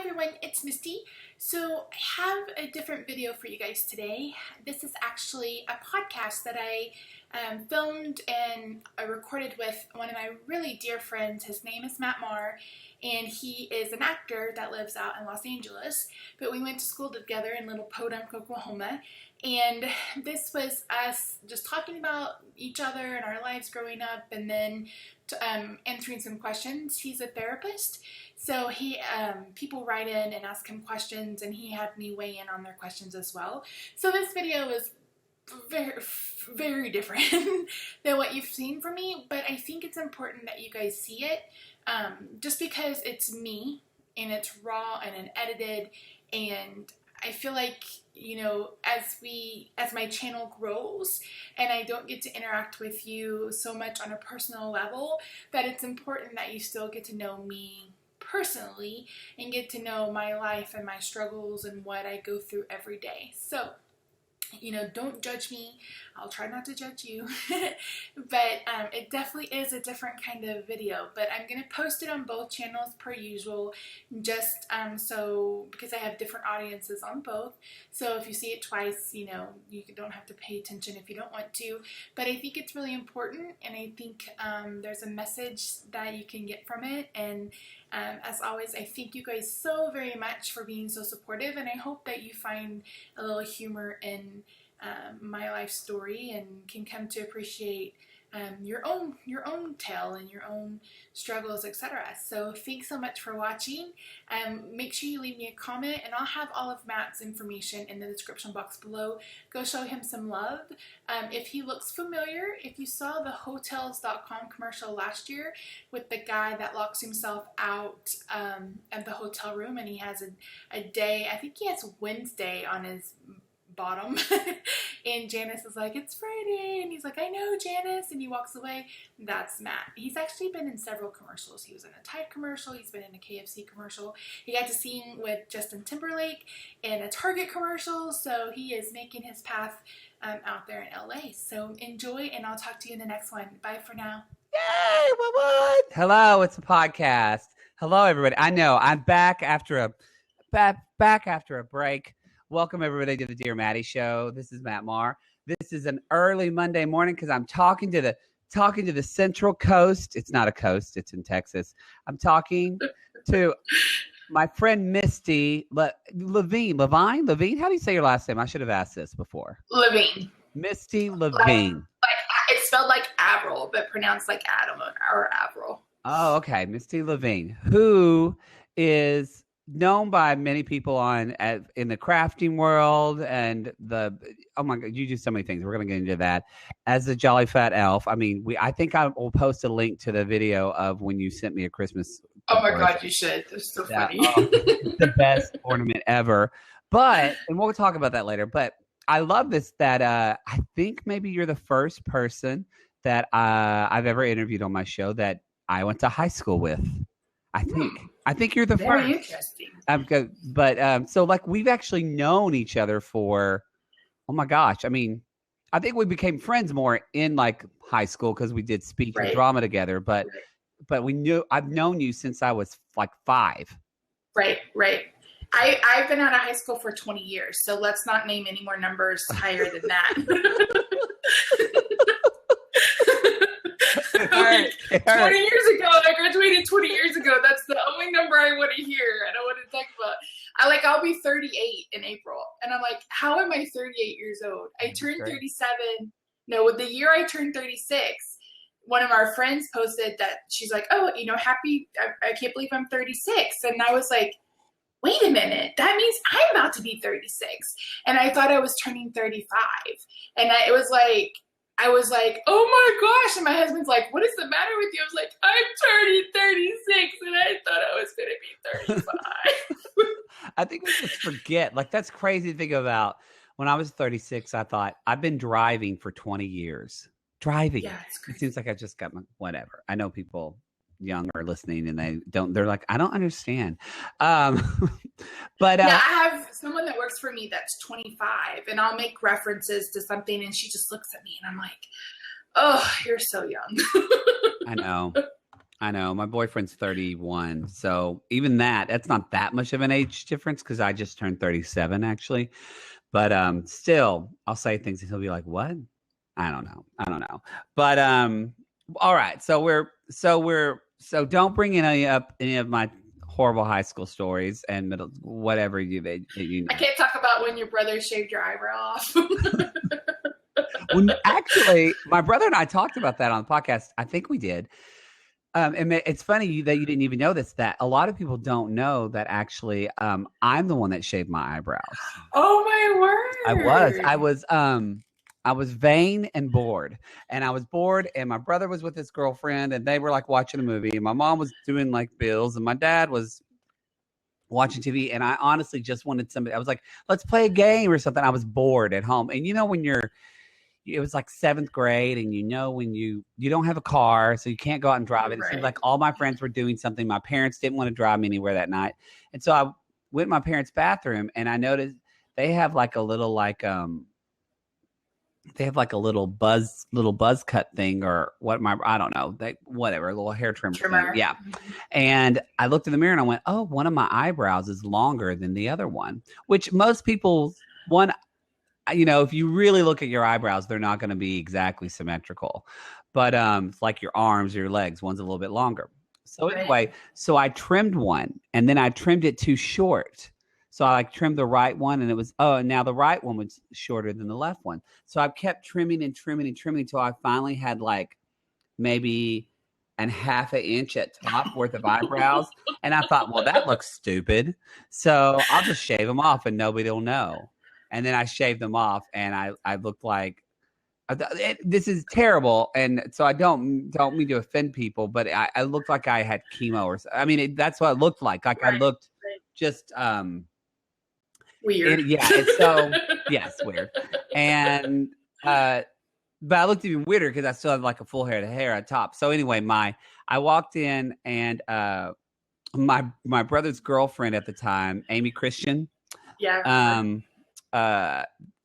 everyone, it's Misty. So I have a different video for you guys today. This is actually a podcast that I filmed and I recorded with one of my really dear friends. His name is Mattie, and he is an actor that lives out in Los Angeles. But we went to school together in Little Podunk, Oklahoma. And this was us just talking about each other and our lives growing up, and then answering some questions. He's a therapist, so he people write in and ask him questions, and he had me weigh in on their questions as well. So this video is very, very different than what you've seen from me, but I think it's important that you guys see it, just because it's me and it's raw and unedited, and I feel like, you know, as my channel grows and I don't get to interact with you so much on a personal level, that it's important that you still get to know me personally and get to know my life and my struggles and what I go through every day. So, you know, don't judge me. I'll try not to judge you. But it definitely is a different kind of video. But I'm going to post it on both channels per usual, just so because I have different audiences on both. So if you see it twice, you know, you don't have to pay attention if you don't want to. But I think it's really important, and I think there's a message that you can get from it. And as always, I thank you guys so very much for being so supportive, and I hope that you find a little humor in my life story and can come to appreciate your own tale and your own struggles, etc. So thanks so much for watching. Make sure you leave me a comment, and I'll have all of Matt's information in the description box below. Go show him some love. If he looks familiar, if you saw the Hotels.com commercial last year with the guy that locks himself out at the hotel room, and he has a day, I think he has Wednesday on his bottom, and Janice is like, "It's Friday," and he's like, "I know, Janice," and he walks away. That's Matt. He's actually been in several commercials. He was in a Tide commercial, he's been in a KFC commercial, he got to sing with Justin Timberlake in a Target commercial, so he is making his path out there in LA. So enjoy, and I'll talk to you in the next one. Bye for now. Yay, what? Hello, it's a podcast. Hello, everybody. I know I'm back after a break. Welcome, everybody, to the Dear Mattie Show. This is Matt Marr. This is an early Monday morning because I'm talking to the Central Coast. It's not a coast. It's in Texas. I'm talking to my friend Misty Levine. Levine? How do you say your last name? I should have asked this before. Levine. Misty Levine. Like it's spelled like Avril, but pronounced like Adam or Avril. Oh, okay. Misty Levine, who is known by many people in the crafting world and oh my God, you do so many things. We're going to get into that as a Jolly Fat Elf. I mean, I think I will post a link to the video of when you sent me a Christmas. Oh my God, you should. It's so funny. The best ornament ever. And we'll talk about that later. But I love this, that I think maybe you're the first person that I've ever interviewed on my show that I went to high school with. I think you're the first. Very interesting. So like we've actually known each other for, oh my gosh. I mean, I think we became friends more in like high school because we did speech and drama together. But I've known you since I was like 5. Right. I've been out of high school for 20 years, so let's not name any more numbers higher than that. 20 years ago, I graduated 20 years ago. That's the only number I want to hear. I don't want to talk about. I'll be 38 in April, and I'm like, how am I 38 years old? I turned 37. No, the year I turned 36, one of our friends posted that she's like, "Oh, you know, happy! I can't believe I'm 36," and I was like, wait a minute, that means I'm about to be 36, and I thought I was turning 35, and I was like, oh my gosh. And my husband's like, what is the matter with you? I was like, I'm turning 36 and I thought I was going to be 35. I think we just forget. Like, that's crazy to think about. When I was 36, I thought, I've been driving for 20 years. Driving. Yeah, it's crazy. It seems like I just got whatever. I know people young are listening and they're like, I don't understand. But I have someone that works for me that's 25, and I'll make references to something and she just looks at me and I'm like, oh, you're so young. I know. I know. My boyfriend's 31. So even that's not that much of an age difference because I just turned 37 actually. But still, I'll say things and he'll be like, "What?" I don't know. But all right. So don't bring up any of my horrible high school stories and middle whatever you know. I can't talk about when your brother shaved your eyebrow off. Well, actually, my brother and I talked about that on the podcast. I think we did. And it's funny that you didn't even know this, that a lot of people don't know that actually I'm the one that shaved my eyebrows. Oh my word. I was vain and bored. And I was bored and my brother was with his girlfriend and they were like watching a movie. And my mom was doing like bills and my dad was watching TV. And I honestly just wanted somebody. I was like, let's play a game or something. I was bored at home. And you know when it was like 7th grade and you know when you don't have a car so you can't go out and drive it. It seemed like all my friends were doing something. My parents didn't want to drive me anywhere that night. And so I went in my parents' bathroom and I noticed they have like a little buzz cut thing or I don't know. Whatever, a little hair trimmer thing. Yeah. And I looked in the mirror and I went, oh, one of my eyebrows is longer than the other one, which most people if you really look at your eyebrows, they're not going to be exactly symmetrical. But it's like your arms or your legs. One's a little bit longer. So anyway, so I trimmed one and then I trimmed it too short. So I trimmed the right one and it was, now the right one was shorter than the left one. So I kept trimming and trimming and trimming until I finally had like maybe a half an inch at top worth of eyebrows. And I thought, well, that looks stupid. So I'll just shave them off and nobody will know. And then I shaved them off, and I looked like this is terrible. And so I don't mean to offend people, but I looked like I had chemo or something. I mean, that's what it looked like. Like I looked just weird. Yes, weird. And but I looked even weirder because I still had like a full head of hair on top. So anyway, I walked in, and my brother's girlfriend at the time, Amy Christian. Yeah.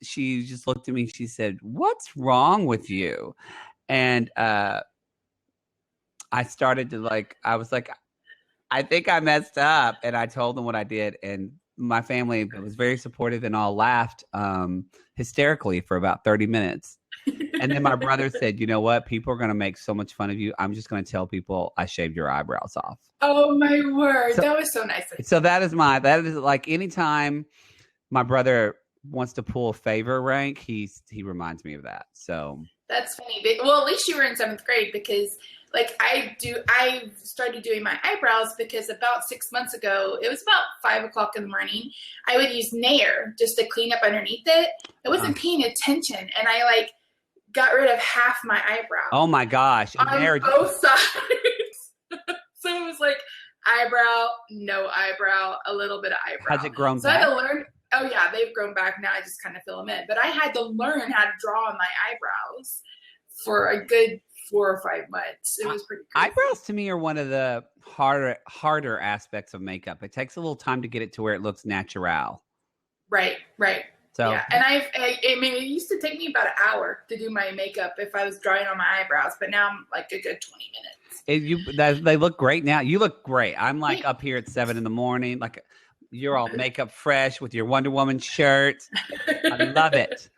She just looked at me. She said, "What's wrong with you?" And I started to I was like, I think I messed up. And I told them what I did. And my family was very supportive and all laughed hysterically for about 30 minutes. And then my brother said, you know what? People are going to make so much fun of you. I'm just going to tell people I shaved your eyebrows off. Oh my word. That was so nice. So that is like anytime my brother wants to pull a favor rank, he reminds me of that. So that's funny. Well, at least you were in 7th grade because I started doing my eyebrows because about 6 months ago, it was about 5:00 in the morning. I would use Nair just to clean up underneath it. I wasn't paying attention and I got rid of half my eyebrow. Oh my gosh. On both sides. So it was like eyebrow, no eyebrow, a little bit of eyebrow. Has it grown back? I had to learn. Oh yeah, they've grown back now. I just kind of fill them in. But I had to learn how to draw on my eyebrows for a good 4 or 5 months. It was pretty crazy. Eyebrows to me are one of the harder aspects of makeup. It takes a little time to get it to where it looks natural. Right. So yeah, and I mean, it used to take me about an hour to do my makeup if I was drawing on my eyebrows, but now I'm like a good 20 minutes. They look great now. You look great. I'm like up here at 7 a.m. Like you're all makeup fresh with your Wonder Woman shirt. I love it.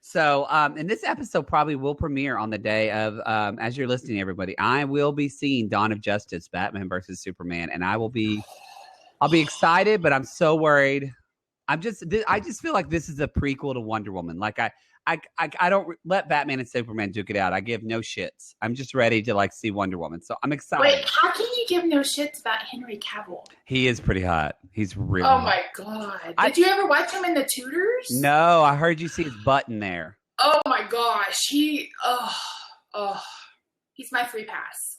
So, and this episode probably will premiere on the day of, as you're listening, everybody, I will be seeing Dawn of Justice, Batman versus Superman, and I'll be excited, but I'm so worried. I just feel like this is a prequel to Wonder Woman. Like I don't let Batman and Superman duke it out. I give no shits. I'm just ready to see Wonder Woman. So I'm excited. Wait, how can you give no shits about Henry Cavill? He is pretty hot. He's really hot. My God. Did you ever watch him in The Tudors? No, I heard you see his butt in there. Oh my gosh. He's my free pass.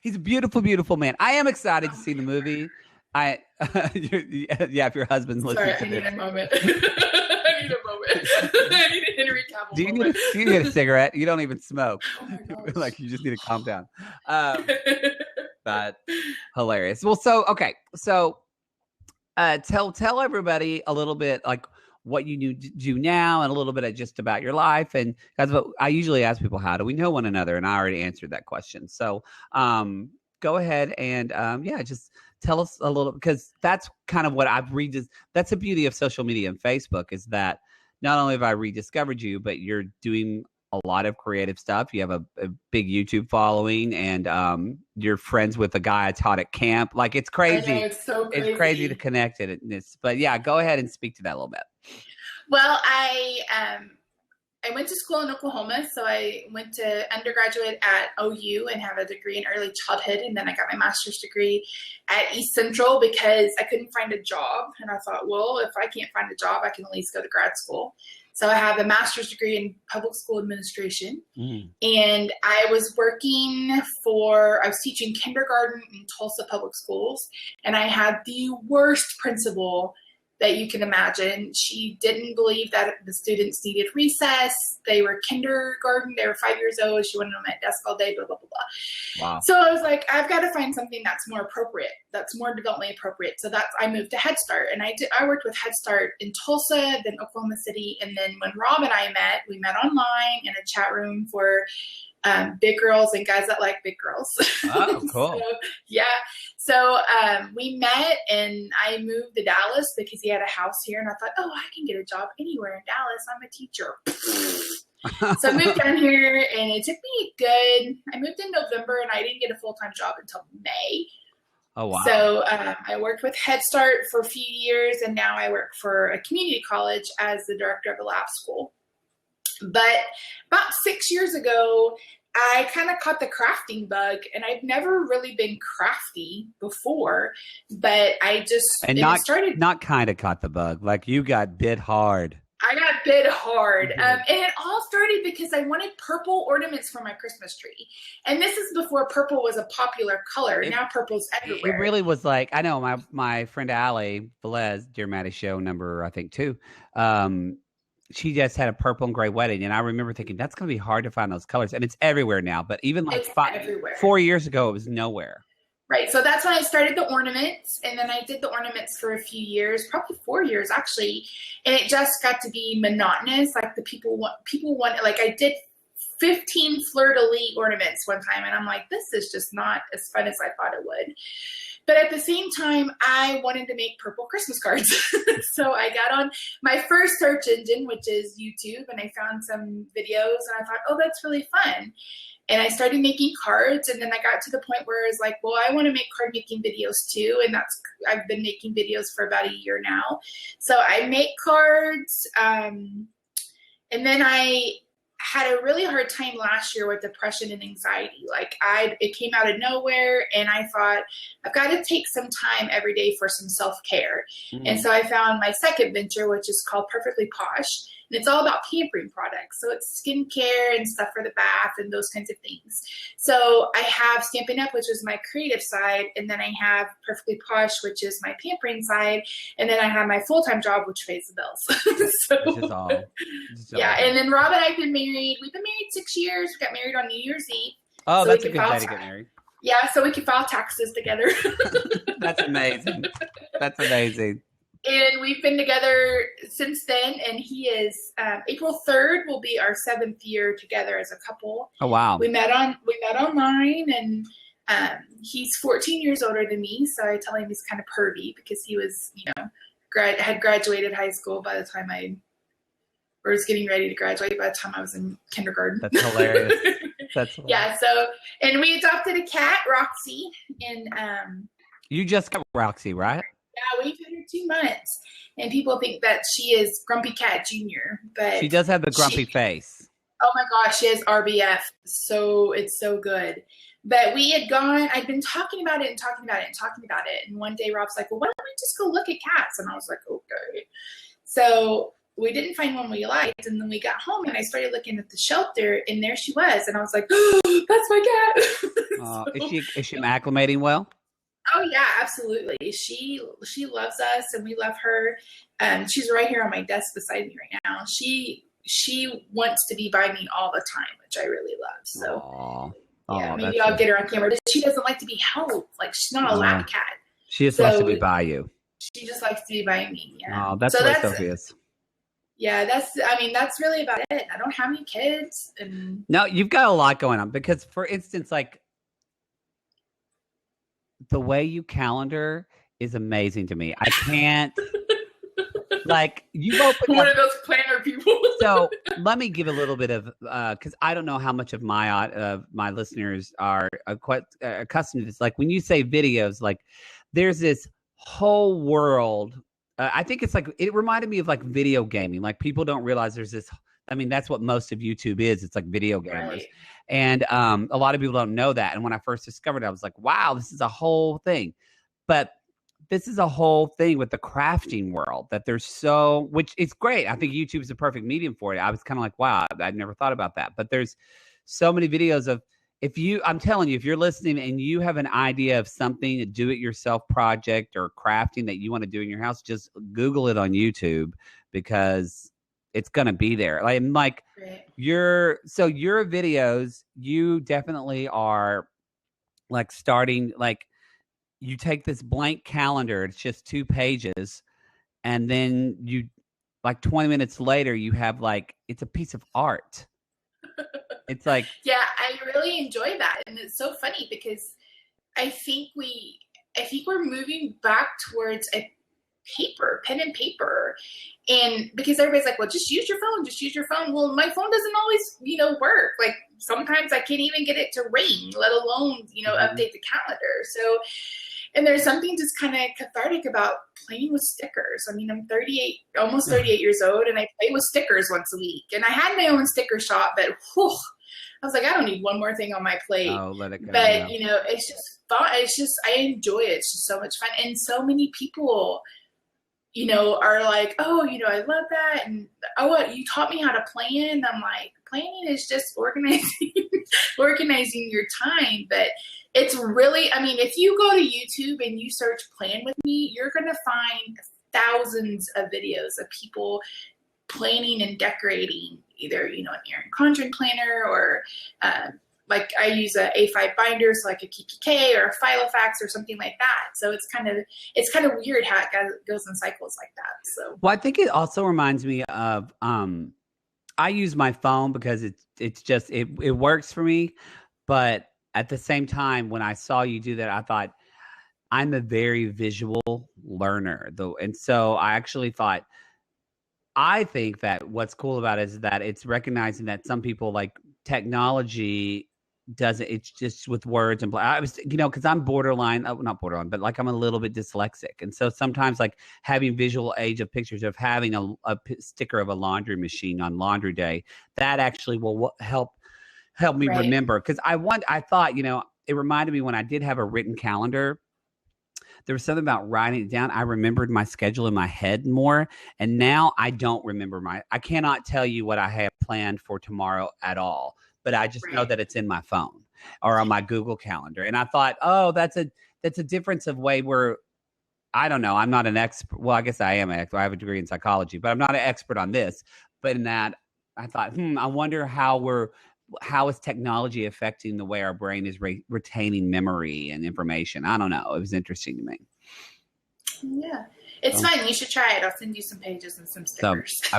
He's a beautiful, beautiful man. I am excited to see the movie. If your husband's listening to this. I need a moment. I need a Henry Cavill Do you need a cigarette? You don't even smoke. Oh my you just need to calm down. But hilarious. Well, so okay. So tell everybody a little bit what you do now and a little bit of just about your life. And that's what I usually ask people, how do we know one another? And I already answered that question. So go ahead and just tell us a little, because that's kind of what I've that's the beauty of social media and Facebook, is that not only have I rediscovered you, but you're doing a lot of creative stuff. You have a big YouTube following, and you're friends with a guy I taught at camp. Like, it's crazy. I know, it's so crazy. It's crazy to connect it. But yeah, go ahead and speak to that a little bit. Well, I went to school in Oklahoma, so I went to undergraduate at OU and have a degree in early childhood, and then I got my master's degree at East Central because I couldn't find a job, and I thought, well, if I can't find a job, I can at least go to grad school. So I have a master's degree in public school administration, and I was teaching kindergarten in Tulsa public schools, and I had the worst principal that you can imagine. She didn't believe that the students needed recess. They were kindergarten. They were 5 years old. She wanted them at desk all day, blah, blah, blah, blah. Wow. So I was like, I've got to find something that's more appropriate, that's more developmentally appropriate. So I moved to Head Start, and I worked with Head Start in Tulsa, then Oklahoma City. And then when Rob and I met, we met online in a chat room for big girls and guys that like big girls. Oh, cool. So we met, and I moved to Dallas because he had a house here, and I thought, oh, I can get a job anywhere in Dallas. I'm a teacher. So I moved down here, and it took me I moved in November, and I didn't get a full-time job until May. Oh, wow. So I worked with Head Start for a few years, and now I work for a community college as the director of a lab school. But about 6 years ago, I kind of caught the crafting bug, and I've never really been crafty before, but not kind of caught the bug. Like, you got bit hard. I got bit hard. And it all started because I wanted purple ornaments for my Christmas tree. And this is before purple was a popular color. Now purple's everywhere. It really was like, I know my friend Allie Velez, Dear Mattie show number, I think 2, she just had a purple and gray wedding. And I remember thinking, that's going to be hard to find those colors. And it's everywhere now. But even like 4 years ago, it was nowhere. Right. So that's when I started the ornaments. And then I did the ornaments for a few years, probably 4 years actually. And it just got to be monotonous. Like people want, like I did 15 fleur-de-lis ornaments one time. And I'm like, this is just not as fun as I thought it would. But at the same time, I wanted to make purple Christmas cards. So I got on my first search engine, which is YouTube, and I found some videos, and I thought, oh, that's really fun. And I started making cards, and then I got to the point where I was like, well, I want to make card making videos too. And I've been making videos for about a year now. So I make cards, and then I had a really hard time last year with depression and anxiety. Like it came out of nowhere, and I thought, I've got to take some time every day for some self-care. And so I found my second venture, which is called Perfectly Posh. And it's all about pampering products. So it's skincare and stuff for the bath and those kinds of things. So I have Stampin' Up!, which is my creative side. And then I have Perfectly Posh, which is my pampering side. And then I have my full-time job, which pays the bills. Which is all. Yeah. And then Rob and I have been married. We've been married 6 years. We got married on New Year's Eve. Oh, so that's a good day to get married. Yeah. So we can file taxes together. That's amazing. That's amazing. And we've been together since then, and he is April 3rd will be our 7th year together as a couple. Oh wow! We met online, and he's 14 years older than me, so I tell him he's kind of pervy because he was, had graduated high school by the time or was getting ready to graduate by the time I was in kindergarten. That's hilarious. That's hilarious. Yeah. So, and we adopted a cat, Roxy, and you just got Roxy, right? Yeah, we've had her 2 months, and people think that she is Grumpy Cat Jr., but she does have the grumpy face. Oh my gosh, she has RBF. So it's so good. But I'd been talking about it. And one day Rob's like, well, why don't we just go look at cats? And I was like, okay. So we didn't find one we liked. And then we got home, and I started looking at the shelter, and there she was. And I was like, oh, that's my cat. Is she acclimating well? Oh yeah, absolutely. She loves us, and we love her. She's right here on my desk beside me right now. She wants to be by me all the time, which I really love. So yeah, maybe I'll get her on camera. But she doesn't like to be held. Like, she's not a lap cat. She just likes to be by you. She just likes to be by me. Yeah. Oh, that's Sophie is. Yeah, that's really about it. I don't have any kids. And No, you've got a lot going on because, for instance, like the way you calendar is amazing to me. I can't, like, you've opened one up. of those planner people. So let me give a little bit of, because I don't know how much of my listeners are quite accustomed to this. Like when you say videos, like there's this whole world. I think it's like it reminded me of like video gaming. Like people don't realize there's this. I mean, that's what most of YouTube is. It's like video gamers, Right. and a lot of people don't know that. And when I first discovered it, I was like, wow, this is a whole thing. But this is a whole thing with the crafting world that there's which is great. I think YouTube is the perfect medium for it. I was kind of like, wow, I'd never thought about that. But there's so many videos of, I'm telling you, if you're listening and you have an idea of something, a do-it-yourself project or crafting that you want to do in your house, just Google it on YouTube because it's going to be there. Like Right. your videos, you definitely are like starting, like, you take this blank calendar, it's just 2 pages, and then you, like 20 minutes later, you have like, it's a piece of art. It's like, yeah, I really enjoy that. And it's so funny because I think we're moving back towards a pen and paper. And because everybody's like, well, just use your phone. Well, my phone doesn't always, work. Like sometimes I can't even get it to ring, let alone, update the calendar. So, and there's something just kind of cathartic about playing with stickers. I mean, I'm 38, almost 38 years old, and I play with stickers once a week. And I had my own sticker shop, but I was like, I don't need one more thing on my plate. oh, let it go. But, it's just fun. I enjoy it. It's just so much fun. And so many people, are like, oh, I love that. And, oh, what, you taught me how to plan? I'm like, planning is just organizing your time. But it's really, I mean, if you go to YouTube and you search Plan With Me, you're going to find thousands of videos of people planning and decorating, either, an Erin Condren planner or, like I use a A5 binder, so like a KKK or a Filofax or something like that. So it's kind of weird how it goes in cycles like that. So, well, I think it also reminds me of, I use my phone because it's just, it works for me. But at the same time, when I saw you do that, I thought, I'm a very visual learner though. And so I actually thought, I think that what's cool about it is that it's recognizing that some people, like, technology doesn't, it's just with words and I was, because I'm borderline, not borderline, but like I'm a little bit dyslexic. And so sometimes, like, having visual aids of pictures of having a sticker of a laundry machine on laundry day, that actually will help me right. remember. Because I thought, it reminded me when I did have a written calendar, there was something about writing it down. I remembered my schedule in my head more. And now I don't remember I cannot tell you what I have planned for tomorrow at all. But I just know that it's in my phone or on my Google Calendar. And I thought, oh, that's a difference of way where, I don't know. I'm not an expert. Well, I guess I am an expert. I have a degree in psychology, but I'm not an expert on this. But in that, I thought, I wonder how is technology affecting the way our brain is retaining memory and information? I don't know. It was interesting to me. Yeah. It's fun. You should try it. I'll send you some pages and some stickers. So,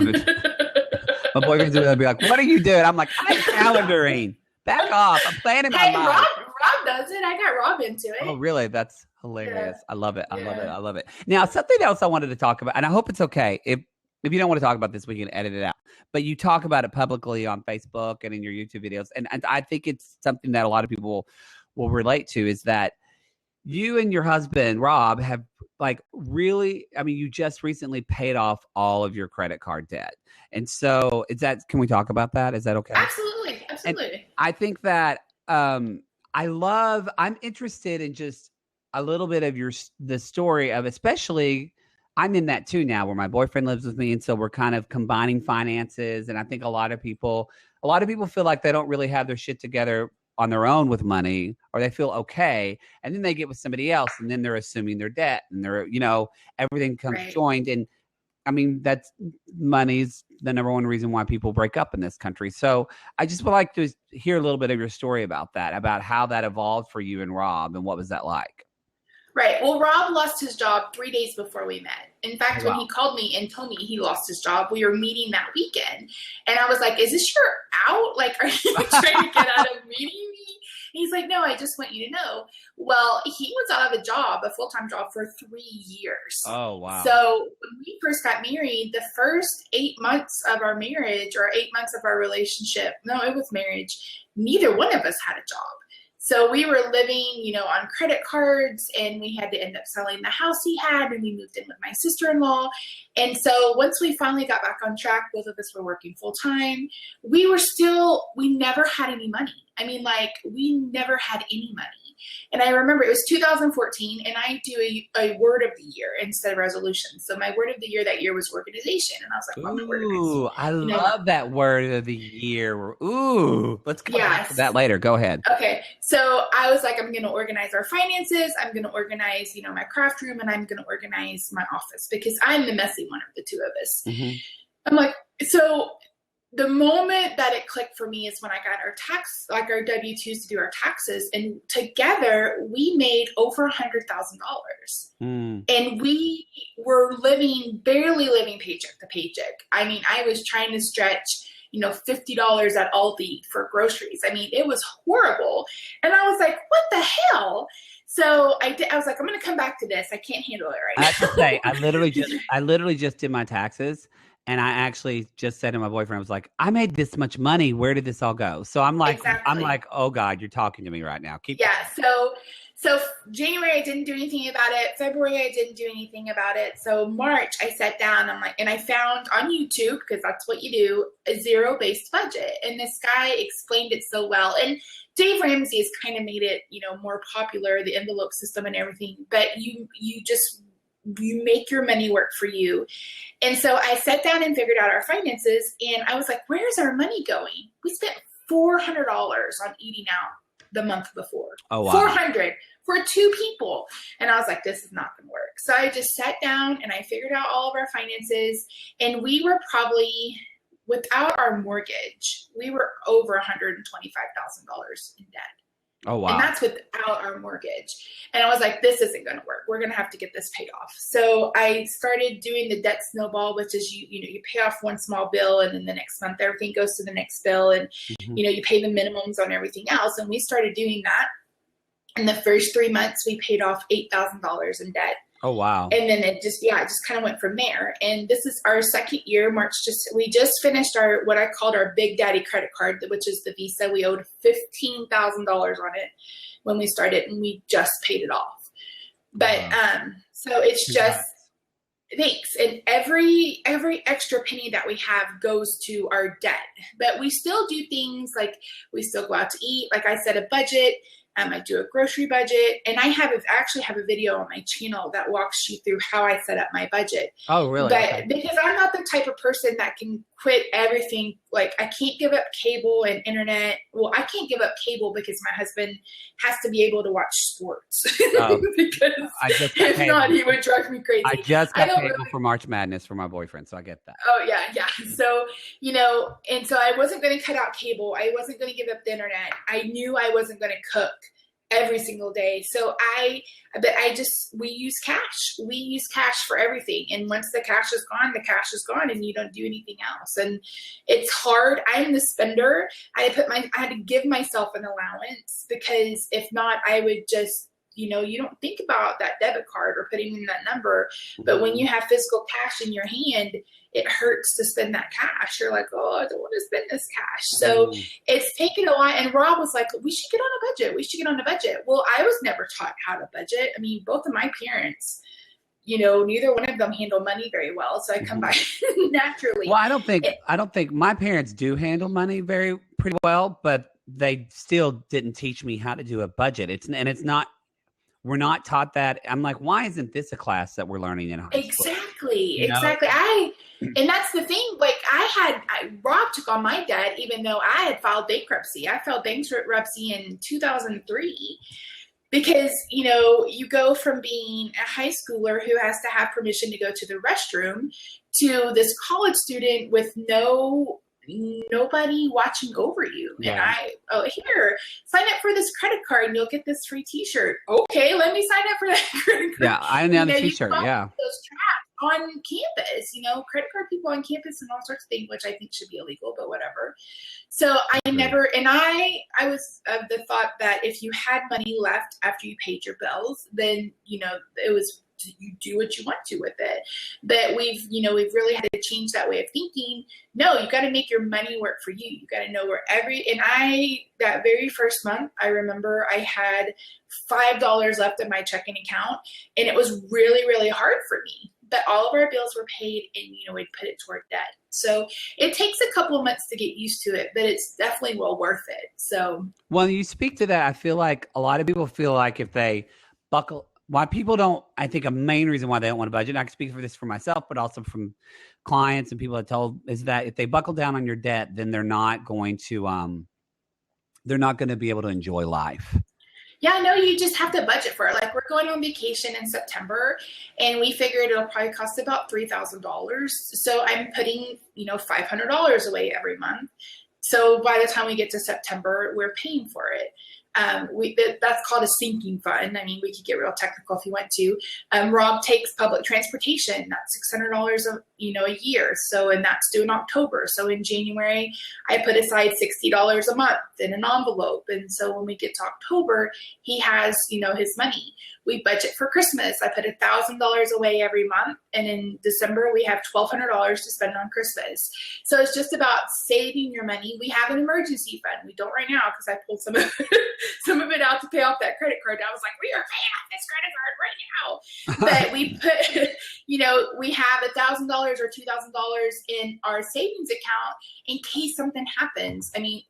my boyfriend's going to be like, what are you doing? I'm like, I'm calendaring. Back off. I'm planning my life. Rob does it. I got Rob into it. Oh, really? That's hilarious. Yeah. I love it. I Yeah. love it. Now, something else I wanted to talk about, and I hope it's okay. If you don't want to talk about this, we can edit it out. But you talk about it publicly on Facebook and in your YouTube videos. And I think it's something that a lot of people will relate to, is that you and your husband, Rob, have, like, really, I mean, you just recently paid off all of your credit card debt. And so can we talk about that? Is that okay? Absolutely. And I think that I'm interested in just a little bit of the story of, especially, I'm in that too now, where my boyfriend lives with me. And so we're kind of combining finances. And I think a lot of people feel like they don't really have their shit together on their own with money, or they feel okay. And then they get with somebody else, and then they're assuming their debt, and they're, everything comes joined. And I mean, money's the number one reason why people break up in this country. So I just would like to hear a little bit of your story about that, about how that evolved for you and Rob, and what was that like? Right. Well, Rob lost his job 3 days before we met. In fact, Wow. when he called me and told me he lost his job, we were meeting that weekend. And I was like, is this your out? Like, are you trying to get out of meeting me? And he's like, no, I just want you to know. Well, he was out of a job, a full-time job, for 3 years. Oh, wow. So when we first got married, the first 8 months of our marriage, or 8 months of our relationship, no, it was marriage, neither one of us had a job. So we were living, on credit cards, and we had to end up selling the house he had, and we moved in with my sister-in-law. And so once we finally got back on track, both of us were working full time. We never had any money. I mean, we never had any money. And I remember it was 2014, and I do a word of the year instead of resolution. So my word of the year that year was organization. And I was like, well, ooh, I love that word of the year. Ooh, let's come back to that later. Go ahead. Okay. So I was like, I'm going to organize our finances. I'm going to organize, my craft room, and I'm going to organize my office because I'm the messy one of the two of us. Mm-hmm. I'm like, so the moment that it clicked for me is when I got our W-2s to do our taxes, and together we made over $100,000. And we were barely living paycheck to paycheck. I mean, I was trying to stretch, $50 at Aldi for groceries. I mean, it was horrible. And I was like, what the hell? So I was like, I'm going to come back to this. I can't handle it right now. I have to say, I literally just did my taxes. And I actually just said to my boyfriend, I was like, I made this much money. Where did this all go? So I'm like, oh God, you're talking to me right now. Keep going. So January, I didn't do anything about it. February, I didn't do anything about it. So March, I sat down, and I found on YouTube, because that's what you do, a zero-based budget. And this guy explained it so well. And Dave Ramsey has kind of made it, more popular, the envelope system and everything. But you make your money work for you. And so I sat down and figured out our finances, and I was like, where's our money going? We spent $400 on eating out the month before. Oh, wow. $400 for 2 people. And I was like, this is not going to work. So I just sat down and I figured out all of our finances, and we were probably, without our mortgage, we were over $125,000 in debt. Oh, wow. And that's without our mortgage. And I was like, this isn't going to work. We're going to have to get this paid off. So I started doing the debt snowball, which is you pay off one small bill, and then the next month everything goes to the next bill, and you pay the minimums on everything else. And we started doing that. In the first 3 months, we paid off $8,000 in debt. Oh, wow. And then it just kind of went from there. And this is our second year. We just finished what I called our Big Daddy credit card, which is the Visa. We owed $15,000 on it when we started, and we just paid it off. But, so it's just, thanks. And every extra penny that we have goes to our debt, but we still do things like we still go out to eat. Like I said, a budget. I do a grocery budget, and I actually have a video on my channel that walks you through how I set up my budget. Oh, really? But okay. Because I'm not the type of person that can quit everything. Like, I can't give up cable and internet. Well, I can't give up cable because my husband has to be able to watch sports. Because if not, he would drive me crazy. I just got cable for March Madness for my boyfriend, so I get that. Oh, yeah. So, and so I wasn't going to cut out cable. I wasn't going to give up the internet. I knew I wasn't going to cook every single day. So we use cash. We use cash for everything. And once the cash is gone, the cash is gone, and you don't do anything else. And it's hard. I'm the spender. I had to give myself an allowance, because if not, I would just, you don't think about that debit card or putting in that number. But when you have physical cash in your hand, it hurts to spend that cash. You're like, oh, I don't want to spend this cash. So it's taken a while. And Rob was like, we should get on a budget. Well, I was never taught how to budget. I mean, both of my parents, neither one of them handle money very well. So I come by naturally. Well, I don't think my parents do handle money pretty well, but they still didn't teach me how to do a budget. We're not taught that. I'm like, why isn't this a class that we're learning in high school? Exactly. And that's the thing. Like, Rob took on my debt, even though I had filed bankruptcy. I filed bankruptcy in 2003 because, you go from being a high schooler who has to have permission to go to the restroom to this college student with no nobody watching over you. Yeah. And here, sign up for this credit card and you'll get this free t-shirt. Okay, let me sign up for that credit card. Yeah, I know the t-shirt, you yeah. those traps on campus, credit card people on campus and all sorts of things, which I think should be illegal, but whatever. So I was of the thought that if you had money left after you paid your bills, then, it was, you do what you want to with it. But we've really had to change that way of thinking. No, you got to make your money work for you. You got to know where that very first month, I remember I had $5 left in my checking account, and it was really, really hard for me. But all of our bills were paid, and we'd put it toward debt. So it takes a couple of months to get used to it, but it's definitely well worth it. So when you speak to that, I feel like a lot of people feel like if they buckle. Why people don't, I think a main reason why they don't want to budget, and I can speak for this for myself, but also from clients and people I told, is that if they buckle down on your debt, then they're not going to be able to enjoy life. Yeah, no, you just have to budget for it. Like, we're going on vacation in September, and we figured it'll probably cost about $3,000. So I'm putting, $500 away every month. So by the time we get to September, we're paying for it. That's called a sinking fund. I mean, we could get real technical if you want to. Rob takes public transportation. That's $600 a year. So, and that's due in October. So in January, I put aside $60 a month in an envelope. And so when we get to October, he has, his money. We budget for Christmas. I put $1,000 away every month. And in December, we have $1,200 to spend on Christmas. So it's just about saving your money. We have an emergency fund. We don't right now because I pulled some of it out to pay off that credit card. I was like, we are paying off this credit card right now. But we put, we have $1,000 or $2,000 in our savings account in case something happens. I mean,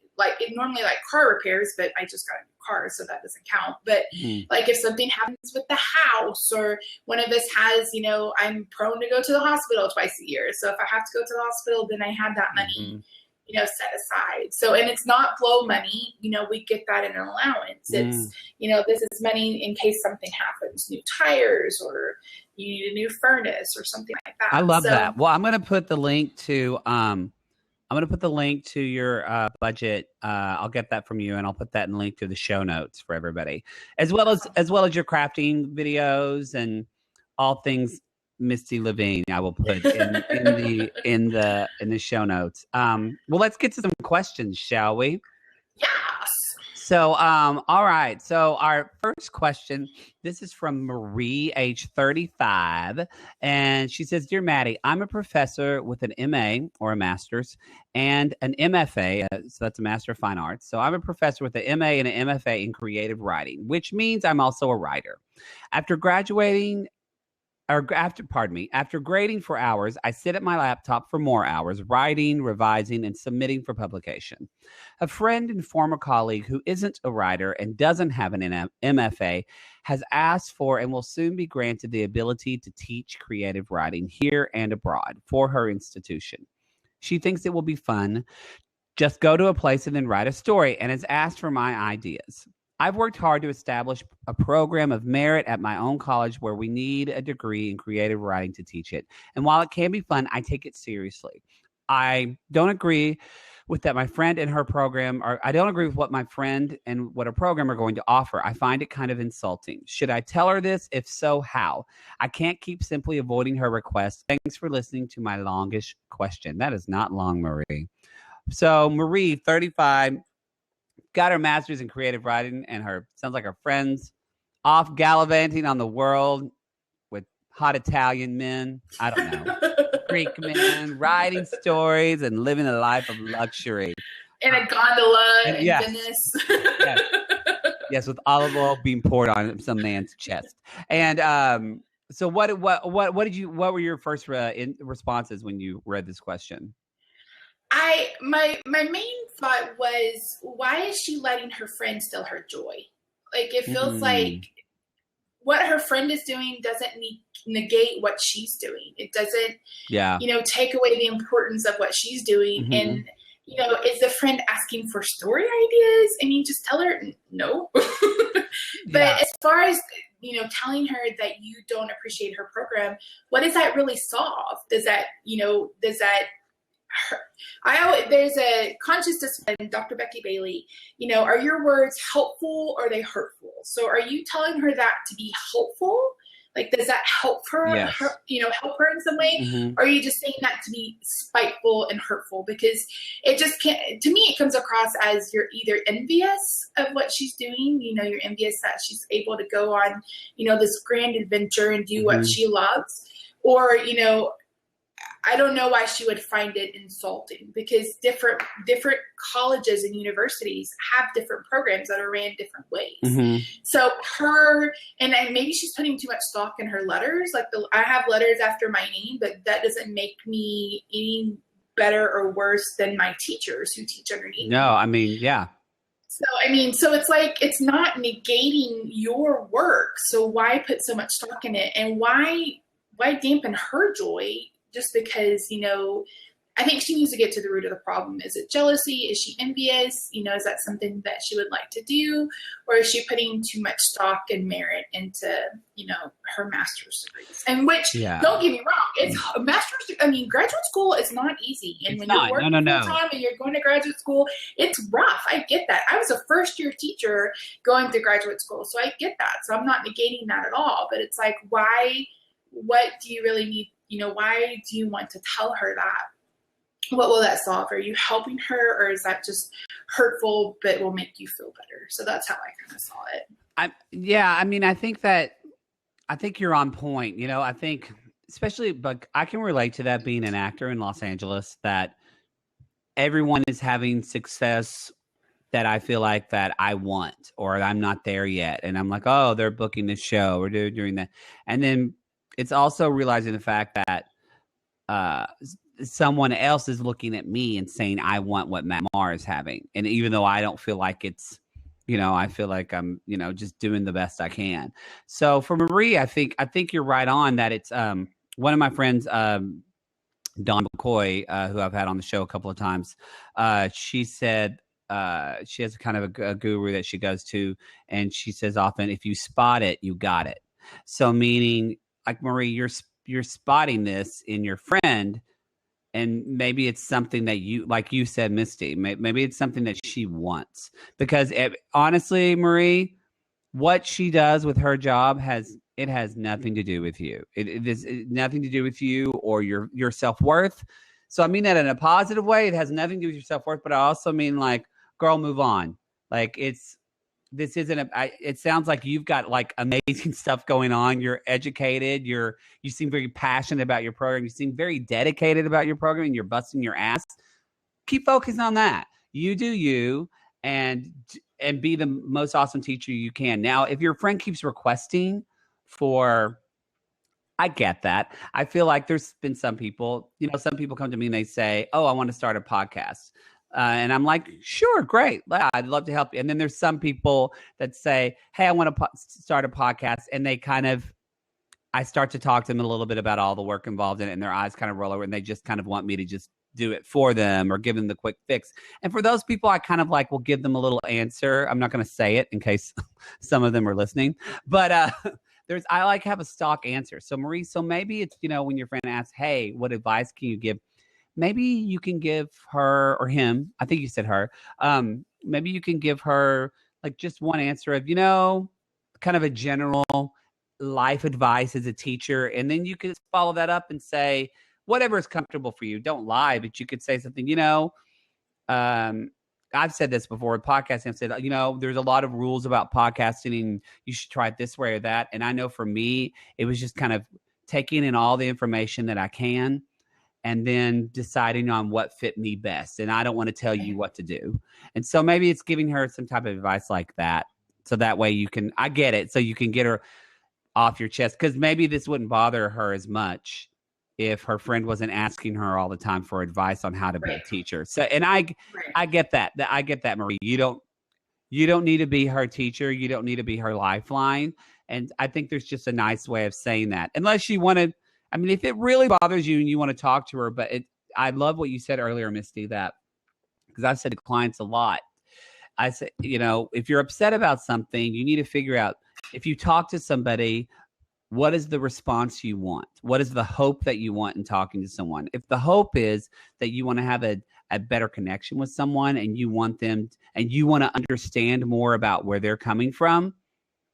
normally car repairs, but I just got a car, so that doesn't count. But if something happens with the house, or one of us has, I'm prone to go to the hospital twice a year. So if I have to go to the hospital, then I have that money, set aside. So, and it's not flow money, we get that in an allowance. It's, this is money in case something happens, new tires, or you need a new furnace or something like that. I love that. Well, I'm going to put the link to, your budget. I'll get that from you, and I'll put that in link to the show notes for everybody, as well as your crafting videos and all things Misty Levine. I will put in the show notes. Well, let's get to some questions, shall we? Yes. So, all right. So our first question, this is from Marie, age 35. And she says, Dear Mattie, I'm a professor with an MA or a master's and an MFA. So that's a Master of Fine Arts. So I'm a professor with an MA and an MFA in creative writing, which means I'm also a writer. After grading for hours, I sit at my laptop for more hours, writing, revising, and submitting for publication. A friend and former colleague who isn't a writer and doesn't have an MFA has asked for and will soon be granted the ability to teach creative writing here and abroad for her institution. She thinks it will be fun. Just go to a place and then write a story, and has asked for my ideas. I've worked hard to establish a program of merit at my own college where we need a degree in creative writing to teach it. And while it can be fun, I take it seriously. I don't agree with that my friend and her program I don't agree with what my friend and what her program are going to offer. I find it kind of insulting. Should I tell her this? If so, how? I can't keep simply avoiding her request. Thanks for listening to my longish question. That is not long, Marie. So Marie, 35, got her master's in creative writing, and sounds like her friends off gallivanting on the world with hot Italian men. I don't know. Greek men, writing stories and living a life of luxury. In a gondola in yes, Venice. yes, with olive oil being poured on some man's chest. And so what were your first responses when you read this question? My main thought was, why is she letting her friend steal her joy? Like, it feels like what her friend is doing doesn't negate what she's doing. It doesn't, take away the importance of what she's doing. Mm-hmm. And, is the friend asking for story ideas? I mean, just tell her no. But as far as, telling her that you don't appreciate her program, what does that really solve? Does that There's a conscious discipline, Dr. Becky Bailey, are your words helpful or are they hurtful? So are you telling her that to be helpful? Like, does that help her, Yes. help her in some way? Mm-hmm. Or are you just saying that to be spiteful and hurtful? Because it just can't, to me, it comes across as you're either envious of what she's doing, you're envious that she's able to go on, this grand adventure and do what she loves. Or, I don't know why she would find it insulting, because different colleges and universities have different programs that are ran different ways. So maybe she's putting too much stock in her letters. Like I have letters after my name, but that doesn't make me any better or worse than my teachers who teach underneath. No, I mean, yeah. So it's like, it's not negating your work. So why put so much stock in it? And why dampen her joy? Just because, I think she needs to get to the root of the problem. Is it jealousy? Is she envious? Is that something that she would like to do? Or is she putting too much stock and merit into, her master's degrees? And don't get me wrong, it's a master's. Graduate school is not easy. And when you're working full time and you're going to graduate school, it's rough. I get that. I was a first year teacher going to graduate school. So I get that. So I'm not negating that at all. But it's like, what do you really need? Why do you want to tell her that? What will that solve? Are you helping her, or is that just hurtful but will make you feel better? So that's how I kind of saw it. I think you're on point. I think especially, but I can relate to that being an actor in Los Angeles, that everyone is having success that I feel like that I want, or I'm not there yet. And I'm like, oh, they're booking this show or they're doing that. And then it's also realizing the fact that someone else is looking at me and saying, I want what Matt Maher is having. And even though I don't feel like it's, I feel like I'm, just doing the best I can. So for Marie, I think you're right on that. It's one of my friends, Dawn McCoy, who I've had on the show a couple of times. She said she has kind of a guru that she goes to, and she says often, if you spot it, you got it. So meaning, like, Marie, you're spotting this in your friend, and maybe it's something that you, like you said, Misty, maybe it's something that she wants. Because honestly, Marie, what she does with her job has nothing to do with you. It is nothing to do with you or your self-worth. So I mean that in a positive way. It has nothing to do with your self-worth, but I also mean, like, girl, move on. Like, it sounds like you've got like amazing stuff going on. You're educated. You seem very passionate about your program. You seem very dedicated about your program, and you're busting your ass. Keep focusing on that. You do you, and be the most awesome teacher you can. Now, if your friend keeps requesting I get that. I feel like there's been some people come to me and they say, oh, I want to start a podcast. And I'm like, sure, great. I'd love to help you. And then there's some people that say, hey, I want to start a podcast. And I start to talk to them a little bit about all the work involved in it, and their eyes kind of roll over, and they just kind of want me to just do it for them or give them the quick fix. And for those people, I kind of like will give them a little answer. I'm not going to say it in case some of them are listening, but I like have a stock answer. So Marie, maybe it's, when your friend asks, hey, what advice can you give? Maybe you can give her or him, I think you said her, maybe you can give her like just one answer of, kind of a general life advice as a teacher. And then you could follow that up and say, whatever is comfortable for you. Don't lie, but you could say something, I've said this before with podcasting. I've said, there's a lot of rules about podcasting, and you should try it this way or that. And I know for me, it was just kind of taking in all the information that I can and then deciding on what fit me best. And I don't want to tell you what to do. And so maybe it's giving her some type of advice like that. So that way I get it. So you can get her off your chest, because maybe this wouldn't bother her as much if her friend wasn't asking her all the time for advice on how to be a teacher. So, and I get that. I get that, Marie. You don't need to be her teacher. You don't need to be her lifeline. And I think there's just a nice way of saying that. Unless you want to, if it really bothers you and you want to talk to her, but I love what you said earlier, Misty, that, because I've said to clients a lot, I say, if you're upset about something, you need to figure out, if you talk to somebody, what is the response you want? What is the hope that you want in talking to someone? If the hope is that you want to have a better connection with someone and you want them and you want to understand more about where they're coming from,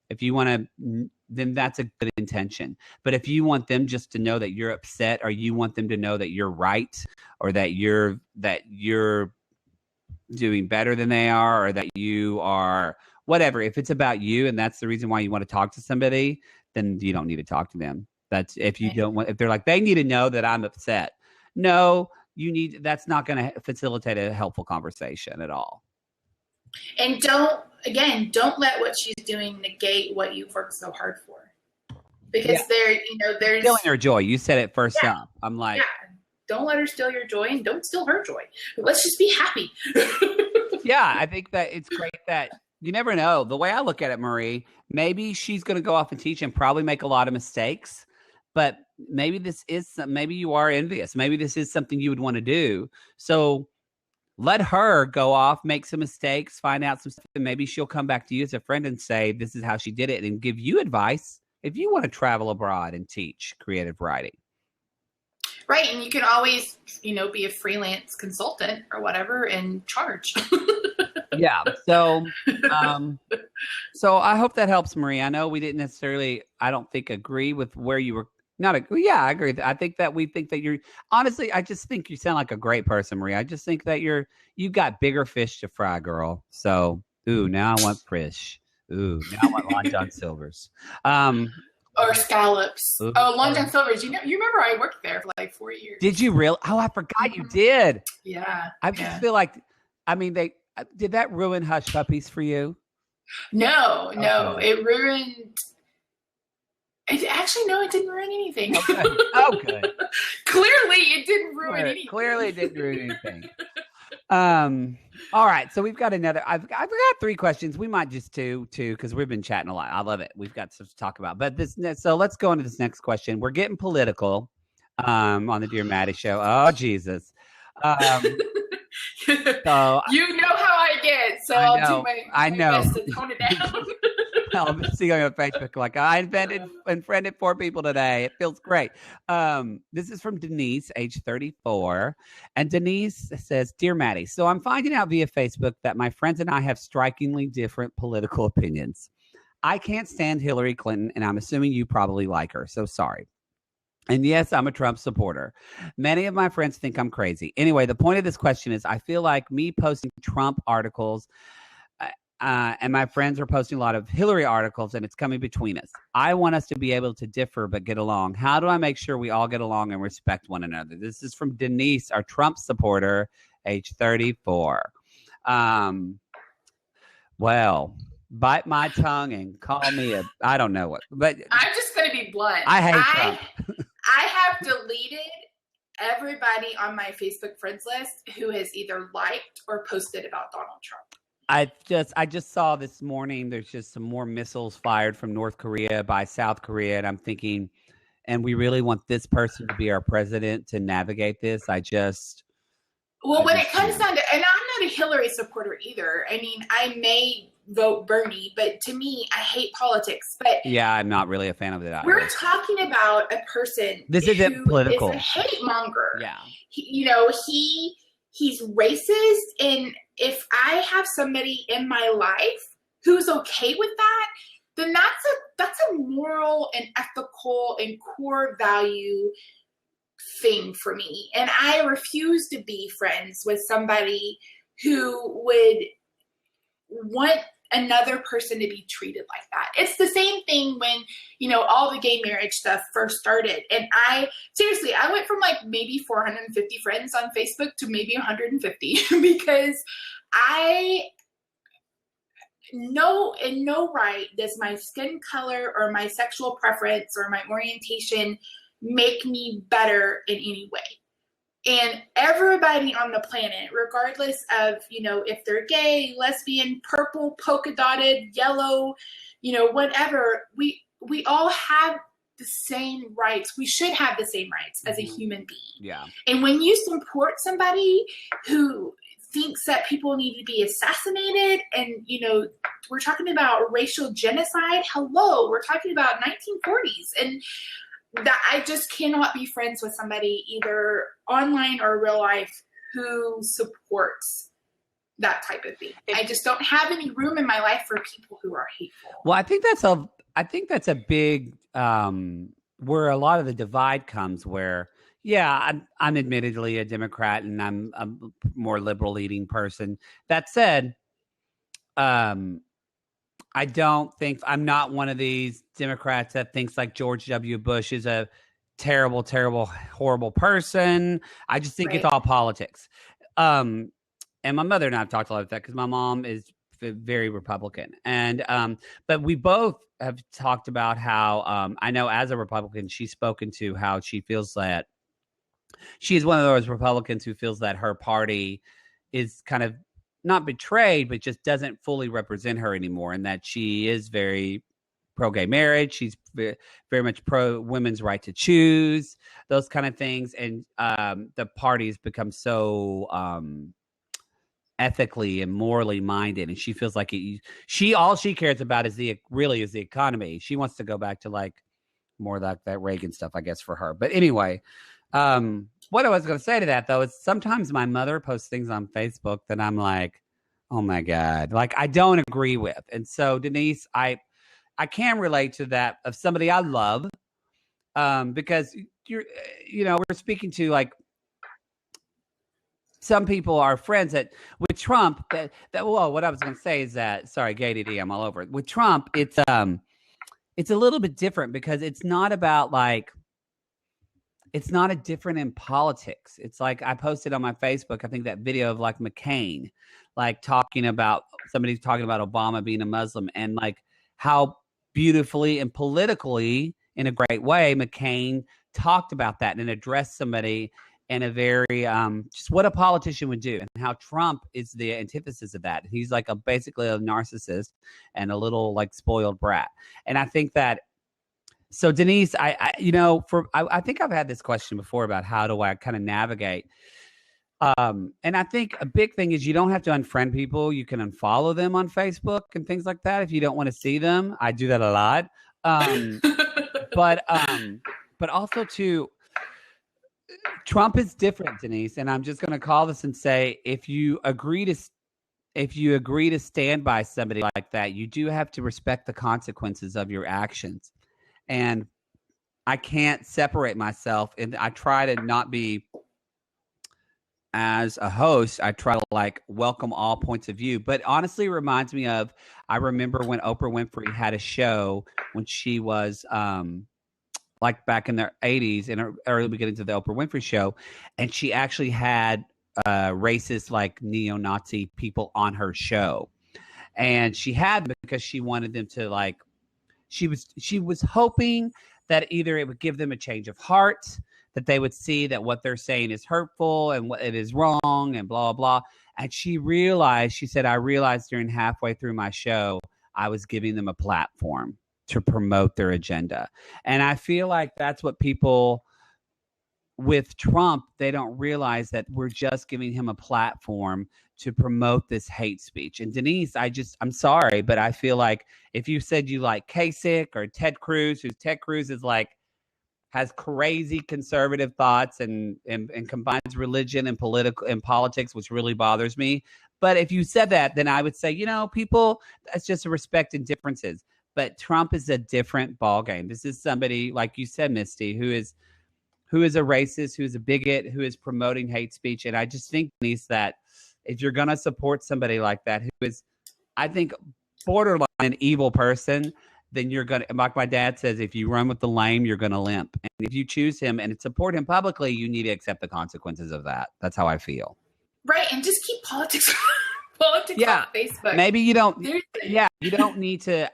if you want to, then that's a good intention. But if you want them just to know that you're upset, or you want them to know that you're right, or that you're doing better than they are, or that you are whatever, if it's about you and that's the reason why you want to talk to somebody, then you don't need to talk to them. That's if you don't want, if they're like, they need to know that I'm upset. No, that's not going to facilitate a helpful conversation at all. And don't let what she's doing negate what you've worked so hard for. Because there's stealing her joy. You said it first up. I'm like, don't let her steal your joy, and don't steal her joy. Let's just be happy. Yeah, I think that it's great that you never know. The way I look at it, Marie, maybe she's going to go off and teach and probably make a lot of mistakes, but maybe maybe you are envious. Maybe this is something you would want to do. So let her go off, make some mistakes, find out some stuff, and maybe she'll come back to you as a friend and say, this is how she did it, and give you advice if you want to travel abroad and teach creative writing. Right, and you can always, be a freelance consultant or whatever and charge. Yeah. So, so I hope that helps, Marie. I know we didn't necessarily, I don't think, agree with where you were. I agree. I think that we think that you're, honestly, I just think you sound like a great person, Marie. I just think that you got bigger fish to fry, girl. So, now I want fish. Now I want Long John Silver's. Or scallops. Long John Silver's. You remember I worked there for like 4 years. Did you really? Oh, I forgot you did. Yeah. I just feel like, did that ruin Hush Puppies for you? No. It ruined. It didn't ruin anything. Okay. Oh, good. Clearly, it didn't ruin anything. Clearly, it didn't ruin anything. All right. So we've got another. I've got 3 questions. We might just two because we've been chatting a lot. I love it. We've got stuff to talk about. But so let's go into this next question. We're getting political on the Dear Mattie show. Oh, Jesus. So you know how I get, so I'll do my best to tone it down. I'm seeing on Facebook like I unfriended 4 people today. It feels great. This is from Denise, age 34. And Denise says, Dear Mattie, so I'm finding out via Facebook that my friends and I have strikingly different political opinions. I can't stand Hillary Clinton, and I'm assuming you probably like her, so sorry. And yes, I'm a Trump supporter. Many of my friends think I'm crazy. Anyway, the point of this question is I feel like me posting Trump articles and my friends are posting a lot of Hillary articles, and it's coming between us. I want us to be able to differ but get along. How do I make sure we all get along and respect one another? This is from Denise, our Trump supporter, age 34. Well, bite my tongue and call me I don't know what. But I'm just going to be blunt. I hate Trump. I have deleted everybody on my Facebook friends list who has either liked or posted about Donald Trump. I just saw this morning there's just some more missiles fired from North Korea by South Korea, and I'm thinking, and we really want this person to be our president to navigate this. When it comes down to, and I'm not a Hillary supporter either. I mean, I may vote Bernie, but to me, I hate politics. But yeah, I'm not really a fan of that. We're talking about a person. This isn't political. Is a hate monger. Yeah, he's racist, and if I have somebody in my life who's okay with that, then that's a moral and ethical and core value thing for me. And I refuse to be friends with somebody who would want another person to be treated like that. It's the same thing when, all the gay marriage stuff first started. And I went from like maybe 450 friends on Facebook to maybe 150 because I know in no right does my skin color or my sexual preference or my orientation make me better in any way. And everybody on the planet, regardless of, if they're gay, lesbian, purple, polka dotted, yellow, whatever, we all have the same rights. We should have the same rights as a human being. Yeah. And when you support somebody who thinks that people need to be assassinated. And, you know, we're talking about racial genocide. Hello, we're talking about 1940s. And that I just cannot be friends with somebody either online or real life who supports that type of thing. I just don't have any room in my life for people who are hateful. Well, I think that's a big where a lot of the divide comes. Where, yeah, I'm admittedly a Democrat and I'm a more liberal leaning person. That said, I don't think I'm not one of these Democrats that thinks like George W. Bush is a terrible, terrible, horrible person. I just think it's all politics. And my mother and I have talked a lot about that because my mom is very Republican. And but we both have talked about how I know as a Republican, she's spoken to how she feels that she's one of those Republicans who feels that her party is kind of not betrayed, but just doesn't fully represent her anymore. And that she is very pro-gay marriage. She's very much pro women's right to choose, those kind of things. And the party's become so ethically and morally minded. And she feels like all she cares about is the economy. She wants to go back to like more like that Reagan stuff, I guess, for her. But anyway, what I was going to say to that, though, is sometimes my mother posts things on Facebook that I'm like, oh, my God, like I don't agree with. And so, Denise, I can relate to that of somebody I love because we're speaking to like some people are friends that with Trump what I was going to say is that, sorry, GayDD, I'm all over it. With Trump, it's a little bit different because it's not about like, it's not a different in politics. It's like I posted on my Facebook, I think that video of like McCain, like somebody's talking about Obama being a Muslim and like how beautifully and politically in a great way, McCain talked about that and addressed somebody in a very, just what a politician would do and how Trump is the antithesis of that. He's like basically a narcissist and a little like spoiled brat. And I think that, so Denise, I think I've had this question before about how do I kind of navigate. And I think a big thing is you don't have to unfriend people. You can unfollow them on Facebook and things like that if you don't want to see them. I do that a lot. But also too, Trump is different, Denise. And I'm just going to call this and say, if you agree to stand by somebody like that, you do have to respect the consequences of your actions. And I can't separate myself. And I try to not be, as a host, I try to like welcome all points of view. But honestly, it reminds me of, I remember when Oprah Winfrey had a show when she was like back in the 80s in her early beginnings of the Oprah Winfrey show. And she actually had racist, like neo-Nazi people on her show. And she had them because she wanted them to like, she was hoping that either it would give them a change of heart, that they would see that what they're saying is hurtful and what it is wrong and blah, blah. And she said, I realized during halfway through my show, I was giving them a platform to promote their agenda. And I feel like that's what people with Trump, they don't realize that we're just giving him a platform to promote this hate speech. And Denise, I'm sorry, but I feel like if you said you like Kasich or Ted Cruz, Ted Cruz is like, has crazy conservative thoughts and combines religion and politics, which really bothers me. But if you said that, then I would say, people, that's just a respect and differences. But Trump is a different ballgame. This is somebody, like you said, Misty, who is a racist, who is a bigot, who is promoting hate speech. And I just think, Denise, that if you're going to support somebody like that, who is, I think, borderline an evil person, then you're going to, like my dad says, if you run with the lame, you're going to limp. And if you choose him and support him publicly, you need to accept the consequences of that. That's how I feel. Right. And just keep politics off Facebook. Maybe you don't, you don't need to.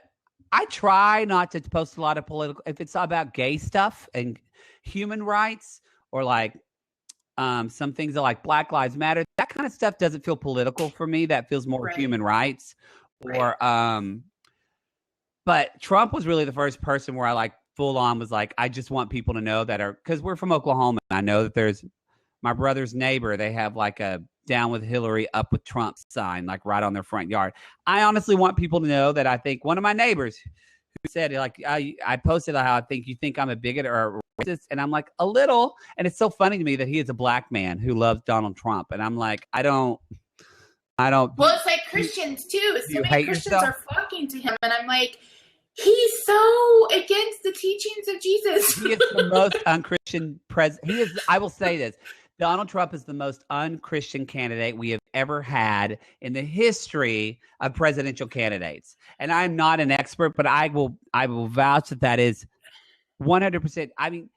I try not to post a lot of political, if it's about gay stuff and human rights or like some things that like Black Lives Matter, that kind of stuff doesn't feel political for me. That feels more human rights or, but Trump was really the first person where I like full on was like, I just want people to know that because we're from Oklahoma. I know that there's my brother's neighbor. They have like a down with Hillary, up with Trump sign, like right on their front yard. I honestly want people to know that I think one of my neighbors who said, like, I posted how I think you think I'm a bigot or a racist, and I'm like, a little. And it's so funny to me that he is a black man who loves Donald Trump, and I'm like, I don't. Well, it's like Christians too. So many Christians are flocking to him, and I'm like, he's so against the teachings of Jesus. He is the most unchristian president. He is. I will say this: Donald Trump is the most unchristian candidate we have ever had in the history of presidential candidates. And I'm not an expert, but I will vouch that is 100%. I mean,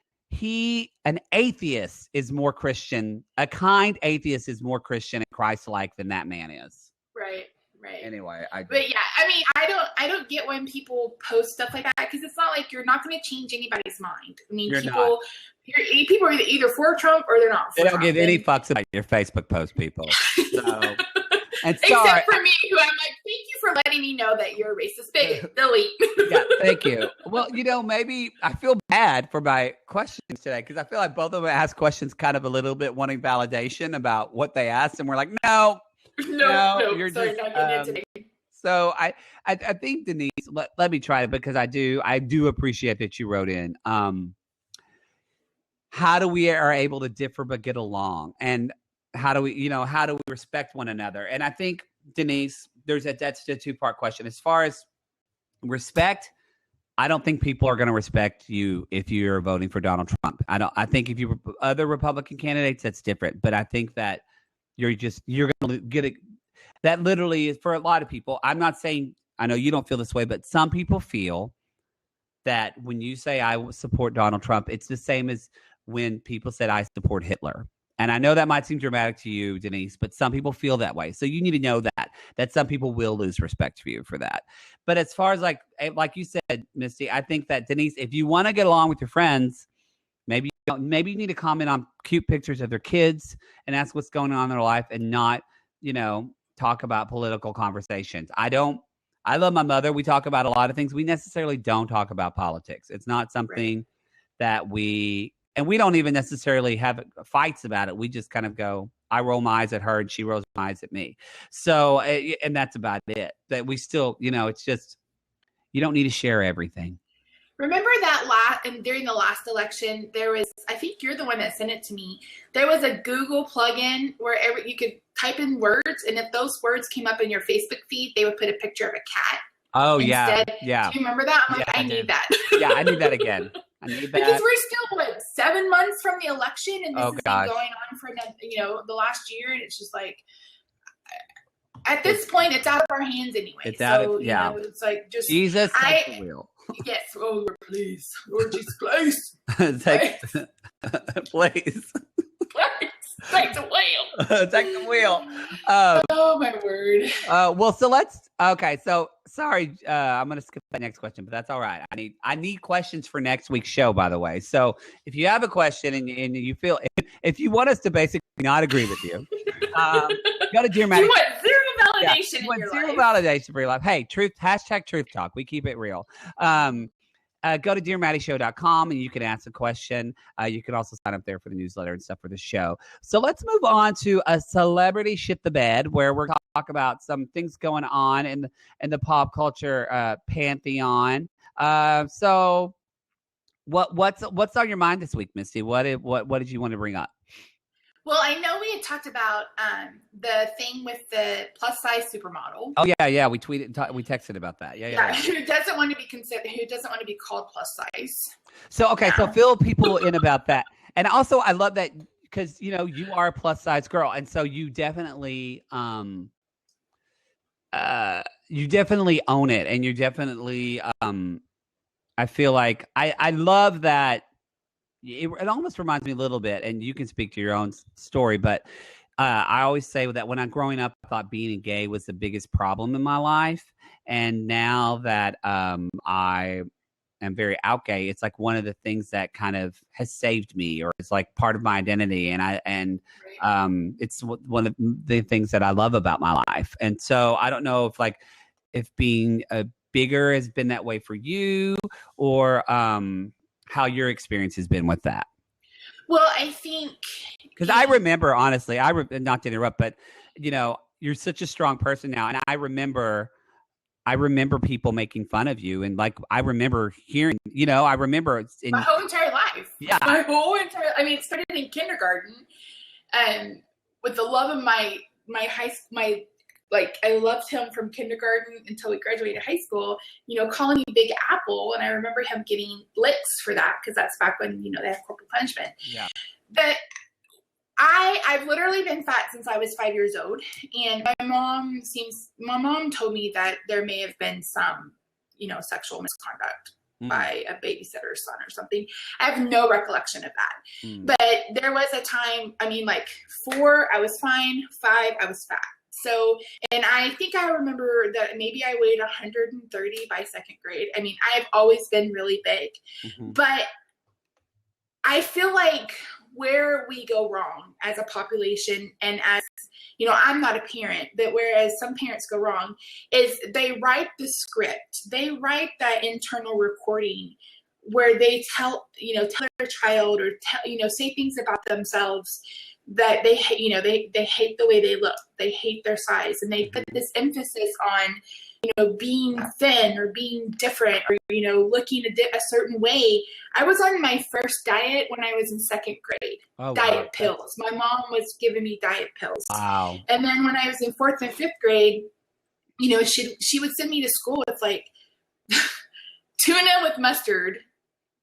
an atheist is more Christian. A kind atheist is more Christian and Christ-like than that man is. Right. Anyway, but yeah, I mean, I don't get when people post stuff like that, because it's not like you're not going to change anybody's mind. I mean, people are either for Trump or they're not. They don't give any fucks about your Facebook post, people. So, and except for me, who I'm like, thank you for letting me know that you're a racist bigot. Delete. Yeah, thank you. Well, maybe I feel bad for my questions today, because I feel like both of them asked questions kind of a little bit wanting validation about what they asked, and we're like, no, you're sorry, just, not getting it today. So I think, Denise, let me try it, because I do appreciate that you wrote in. How do we are able to differ but get along, and how do we respect one another? And I think, Denise, that's a two-part question. As far as respect, I don't think people are going to respect you if you're voting for Donald Trump. I think if you other Republican candidates, that's different. But I think that you're going to get it. That literally is for a lot of people. I'm not saying, I know you don't feel this way, but some people feel that when you say I support Donald Trump, it's the same as when people said I support Hitler. And I know that might seem dramatic to you, Denise, but some people feel that way. So you need to know that some people will lose respect for you for that. But as far as like you said, Misty, I think that, Denise, if you want to get along with your friends, maybe you need to comment on cute pictures of their kids and ask what's going on in their life, and not, talk about political conversations. I love my mother. We talk about a lot of things. We necessarily don't talk about politics. It's not something that we don't even necessarily have fights about it. We just kind of go, I roll my eyes at her and she rolls my eyes at me. So, and that's about it. That we still, it's just, you don't need to share everything. Remember that during the last election, there was, I think you're the one that sent it to me, there was a Google plugin where you could type in words, and if those words came up in your Facebook feed, they would put a picture of a cat. Oh, instead. Yeah. Do you remember that? I'm like, I need that. Yeah, I need that again. I need that. Because we're still, 7 months from the election, and this has been going on for, the last year, and it's just like, at this point, it's out of our hands anyway. It's out of, it's like, just Jesus, take the wheel. Yes, Lord, please. Lord Jesus, please. Please. Take the wheel. Take the wheel. Oh, my word. Well, so sorry, I'm going to skip that next question, but that's all right. I need questions for next week's show, by the way. So if you have a question and you feel, if you want us to basically not agree with you, go to Dear Mattie. You want zero validation in your zero life. validation for your life. Hey, truth talk. We keep it real. Go to DearMattyShow.com and you can ask a question. You can also sign up there for the newsletter and stuff for the show. So let's move on to a celebrity shit the bed, where we're talk about some things going on in the pop culture pantheon. So what's on your mind this week, Misty? What did you want to bring up? Well, I know we had talked about the thing with the plus size supermodel. Oh yeah, we tweeted, we texted about that. Yeah. Who doesn't want to be considered? Who doesn't want to be called plus size? So so fill people in about that. And also, I love that because you are a plus size girl, and so you definitely own it, and you definitely I feel like I love that. It almost reminds me a little bit, and you can speak to your own story, but I always say that when I'm growing up, I thought being gay was the biggest problem in my life. And now that I am very out gay, it's like one of the things that kind of has saved me, or it's like part of my identity. And it's one of the things that I love about my life. And so I don't know if being bigger has been that way for you, or how your experience has been with that. Well, I think because I remember, honestly, not to interrupt, but you're such a strong person now, and I remember people making fun of you, and like I remember hearing, I remember my whole entire life. Yeah, my whole entire. I mean, it started in kindergarten, and with the love of my I loved him from kindergarten until we graduated high school, calling me Big Apple. And I remember him getting licks for that because that's back when, they have corporal punishment. Yeah. But I've literally been fat since I was 5 years old. And my mom told me that there may have been some, sexual misconduct by a babysitter's son or something. I have no recollection of that. But there was a time, 4, I was fine. 5, I was fat. So, and I think I remember that maybe I weighed 130 by second grade. I mean, I've always been really big, but I feel like where we go wrong as a population and as, I'm not a parent, but whereas some parents go wrong is they write the script, they write that internal recording where they tell their child or say things about themselves that they hate, they hate the way they look, they hate their size, and they put this emphasis on, being thin or being different or, looking a certain way. I was on my first diet when I was in second grade. Diet pills. My mom was giving me diet pills. Wow. And then when I was in 4th and 5th grade, she would send me to school with like tuna with mustard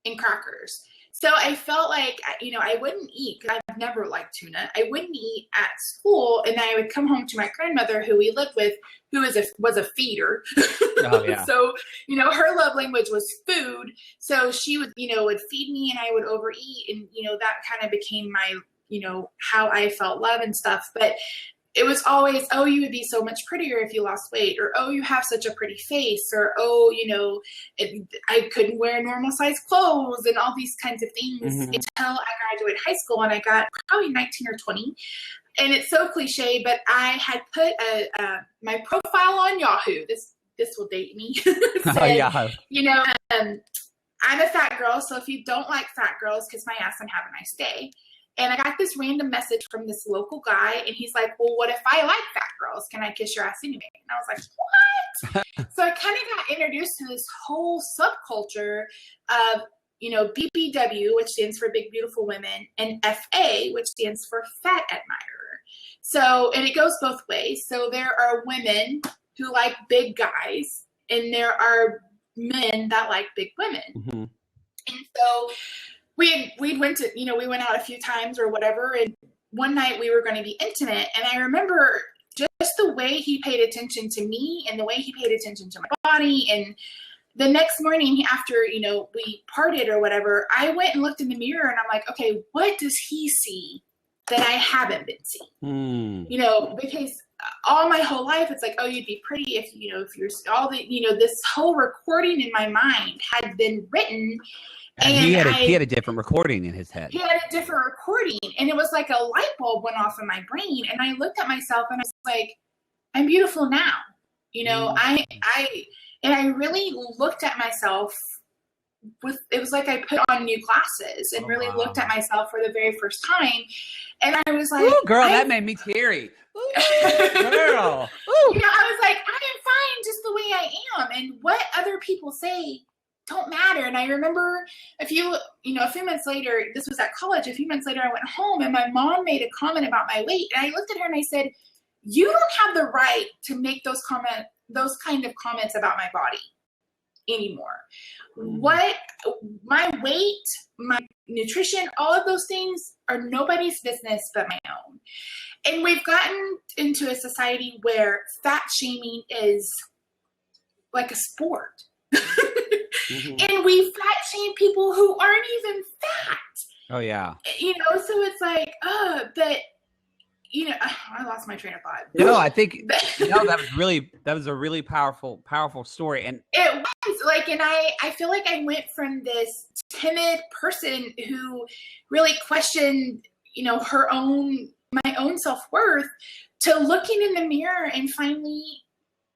and crackers. So I felt like, I wouldn't eat because I've never liked tuna. I wouldn't eat at school, and then I would come home to my grandmother, who we lived with, who was a feeder. Oh, yeah. So, her love language was food. So she would, would feed me, and I would overeat, and that kind of became my, how I felt love and stuff. But it was always, oh, you would be so much prettier if you lost weight, or, oh, you have such a pretty face, or, oh, I couldn't wear normal size clothes and all these kinds of things until I graduated high school, and I got probably 19 or 20. And it's so cliche, but I had put my profile on Yahoo. This will date me. Said, I'm a fat girl, so if you don't like fat girls, kiss my ass and have a nice day. And I got this random message from this local guy, and he's like, well, what if I like fat girls? Can I kiss your ass anyway? And I was like, what? So I kind of got introduced to this whole subculture of, BBW, which stands for Big Beautiful Women, and FA, which stands for Fat Admirer. So, and it goes both ways. So there are women who like big guys, and there are men that like big women. And so we went out a few times or whatever, and one night we were going to be intimate, and I remember just the way he paid attention to me and the way he paid attention to my body. And the next morning after, we parted or whatever, I went and looked in the mirror, and I'm like, okay, what does he see that I haven't been seeing? Because all my whole life, it's like, oh, you'd be pretty if you're all the, this whole recording in my mind had been written. And he had a different recording in his head. He had a different recording, and it was like a light bulb went off in my brain, and I looked at myself, and I was like, I'm beautiful now. I really looked at myself it was like I put on new glasses and really looked at myself for the very first time, and I was like, ooh, girl, that made me teary. Ooh, girl. Ooh. I was like, I am fine just the way I am, and what other people say don't matter. And I remember a few months later, this was at college, a few months later, I went home, and my mom made a comment about my weight, and I looked at her and I said, you don't have the right to make those kind of comments about my body anymore. What my weight, my nutrition, all of those things are nobody's business but my own. And we've gotten into a society where fat shaming is like a sport. And we fat shame people who aren't even fat. Oh yeah. So it's like, but I lost my train of thought. No, I think that was a really powerful story. story. And it was like, and I feel like I went from this timid person who really questioned, my own self-worth, to looking in the mirror and finally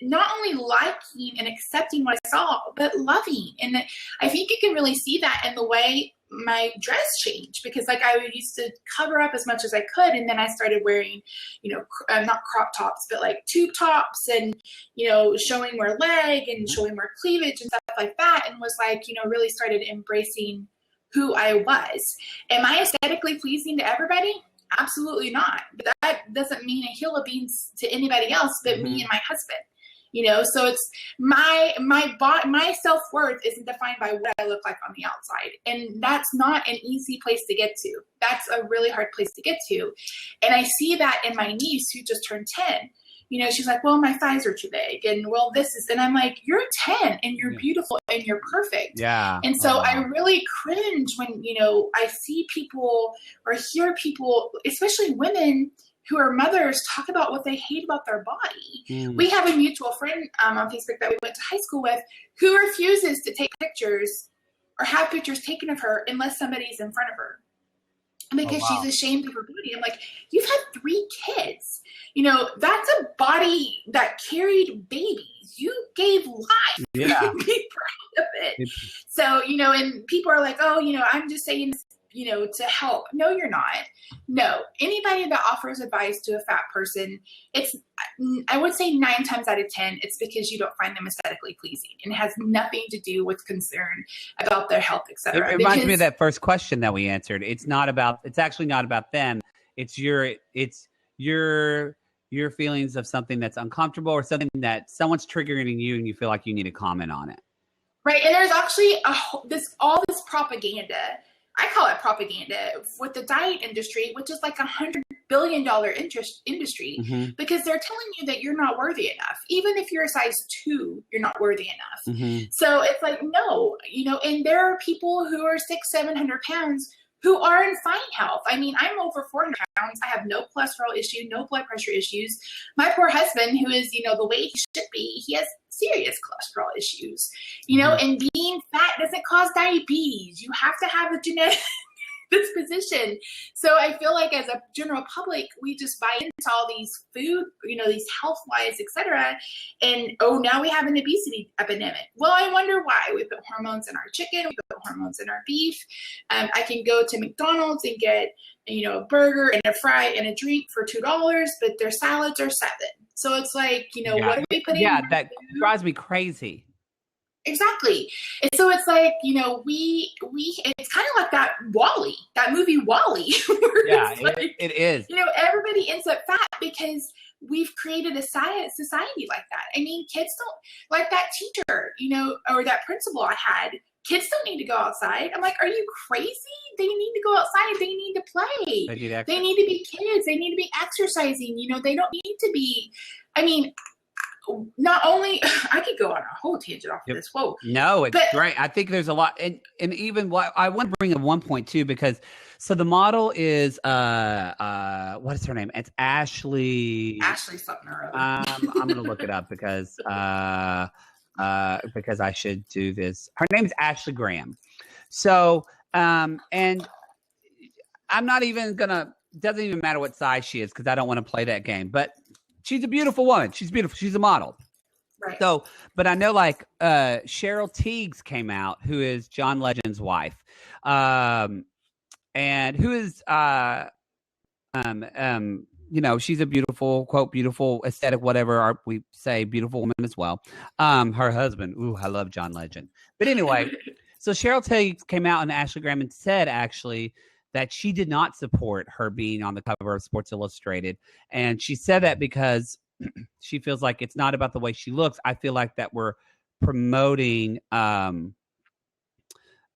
not only liking and accepting what I saw, but loving. And I think you can really see that in the way my dress changed, because like I used to cover up as much as I could, and then I started wearing, not crop tops, but like tube tops, and showing more leg and showing more cleavage and stuff like that, and was like, really started embracing who I was. Am I aesthetically pleasing to everybody? Absolutely not. But that doesn't mean a hill of beans to anybody else but me and my husband. So it's my self-worth isn't defined by what I look like on the outside. And that's not an easy place to get to. That's a really hard place to get to. And I see that in my niece who just turned 10. She's like, well, my thighs are too big. And well, and I'm like, you're 10 and you're beautiful and you're perfect. Yeah. And so I really cringe when, I see people or hear people, especially women who are mothers, talk about what they hate about their body. We have a mutual friend on Facebook that we went to high school with who refuses to take pictures or have pictures taken of her unless somebody's in front of her, because she's ashamed of her body. I'm like, you've had 3 kids. That's a body that carried babies. You gave life. Yeah. Be proud of it. So, and people are like, oh, I'm just saying this, to help. No, you're not. No, anybody that offers advice to a fat person, I would say 9 times out of 10, it's because you don't find them aesthetically pleasing, and it has nothing to do with concern about their health, etc. It reminds me of that first question that we answered. It's actually not about them. It's your feelings of something that's uncomfortable or something that someone's triggering you and you feel like you need to comment on it. Right. And there's actually all this propaganda. I call it propaganda with the diet industry, which is like $100 billion industry, because they're telling you that you're not worthy enough. Even if you're a size 2, you're not worthy enough. So it's like, no, and there are people who are 600-700 pounds who are in fine health. I mean, I'm over 400 pounds. I have no cholesterol issue, no blood pressure issues. My poor husband, who is, the way he should be, he has serious cholesterol issues, and being fat doesn't cause diabetes. You have to have a genetic disposition. So I feel like as a general public, we just buy into all these food, these health wise, etc. And now we have an obesity epidemic. Well, I wonder why. We put hormones in our chicken, we put hormones in our beef. I can go to McDonald's and get, a burger and a fry and a drink for $2, but their salads are $7. So it's like, what are we putting? Yeah, that drives me crazy. Exactly. And so it's like, it's kind of like that movie WALL-E. Yeah, it is. Everybody ends up fat because we've created a society like that. I mean, kids don't, like that teacher, or that principal I had, kids don't need to go outside. I'm like, are you crazy? They need to go outside. They need to play. They need to be kids. They need to be exercising. They don't need to be, not only, I could go on a whole tangent off of this. Whoa. No, it's great. I think there's a lot. And even what I want to bring up 1.2, because so the model is, what is her name? It's Ashley something or other. I'm going to look it up because I should do this. Her name is Ashley Graham. So, and I'm not even doesn't even matter what size she is, because I don't want to play that game, but she's a beautiful woman. She's beautiful. She's a model. Right. So, but I know Cheryl Tiegs came out, who is John Legend's wife, and who is, she's a beautiful, quote, beautiful, aesthetic, whatever we say, beautiful woman as well. Her husband, I love John Legend. But anyway, so Cheryl Tiegs came out and Ashley Graham and said actually that she did not support her being on the cover of Sports Illustrated. And she said that because she feels like it's not about the way she looks. I feel like that we're promoting Chrissy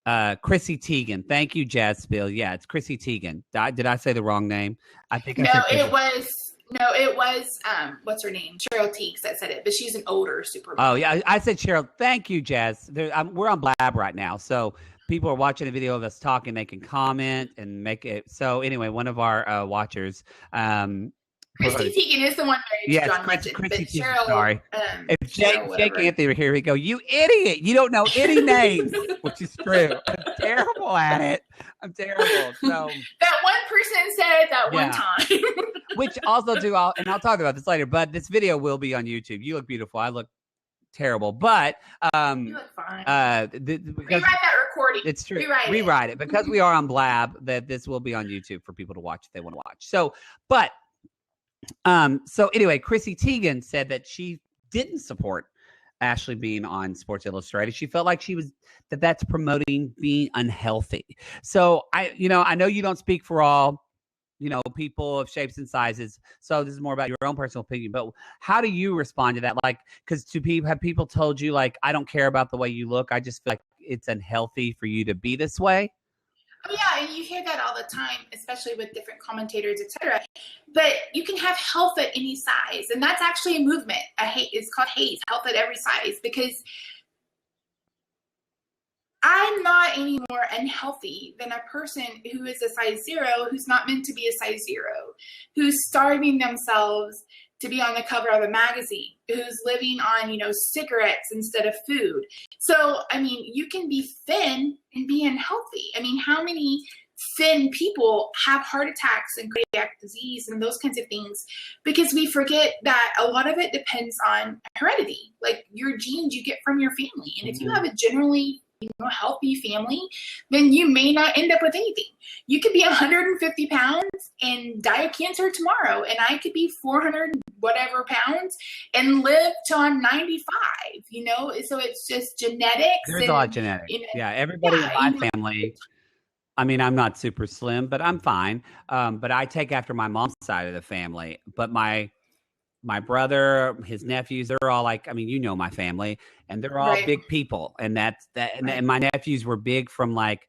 Teigen. Thank you, Jazz Spill. Yeah, it's Chrissy Teigen. Did I say the wrong name? I think it was what's her name? Cheryl Tiegs that said it, but she's an older supermodel. Oh yeah, I said Cheryl. Thank you, Jazz. We're on Blab right now, so people are watching a video of us talking. They can comment and make it. So anyway, one of our watchers, Chrissy Teigen is the one married to John Legend. Chrissy but Cheryl, sorry. If Jake Anthony were here, he'd go, "You idiot! You don't know any names," which is true. I'm terrible at it. I'm terrible. So that one person said that one time. Which also and I'll talk about this later. But this video will be on YouTube. You look beautiful. I look terrible, but you look fine. Rewrite that recording. It's true. Rewrite it because we are on Blab. That this will be on YouTube for people to watch if they want to watch. So, but so anyway, Chrissy Teigen said that she didn't support Ashley being on Sports Illustrated. She felt like that's promoting being unhealthy. So I know you don't speak for all, people of shapes and sizes. So this is more about your own personal opinion, but how do you respond to that? Like, because have people told you like, I don't care about the way you look. I just feel like it's unhealthy for you to be this way. Oh, yeah, and you hear that all the time, especially with different commentators, etc. But you can have health at any size, and that's actually a movement. It's called HAES, health at every size, because I'm not any more unhealthy than a person who is a size 0, who's not meant to be a size 0, who's starving themselves to be on the cover of a magazine, who's living on, cigarettes instead of food. So, I mean, you can be thin and be unhealthy. I mean, how many thin people have heart attacks and cardiac disease and those kinds of things? Because we forget that a lot of it depends on heredity, like your genes you get from your family. And if you have a generally healthy family, then you may not end up with anything. You could be 150 pounds and die of cancer tomorrow, and I could be 400 whatever pounds and live till I'm 95. So it's just genetics. There's a lot of genetics. Everybody in my family. I mean, I'm not super slim, but I'm fine. But I take after my mom's side of the family. But my brother, his nephews, they're all like, I mean, my family, and they're all big people. And that's that. And my nephews were big from I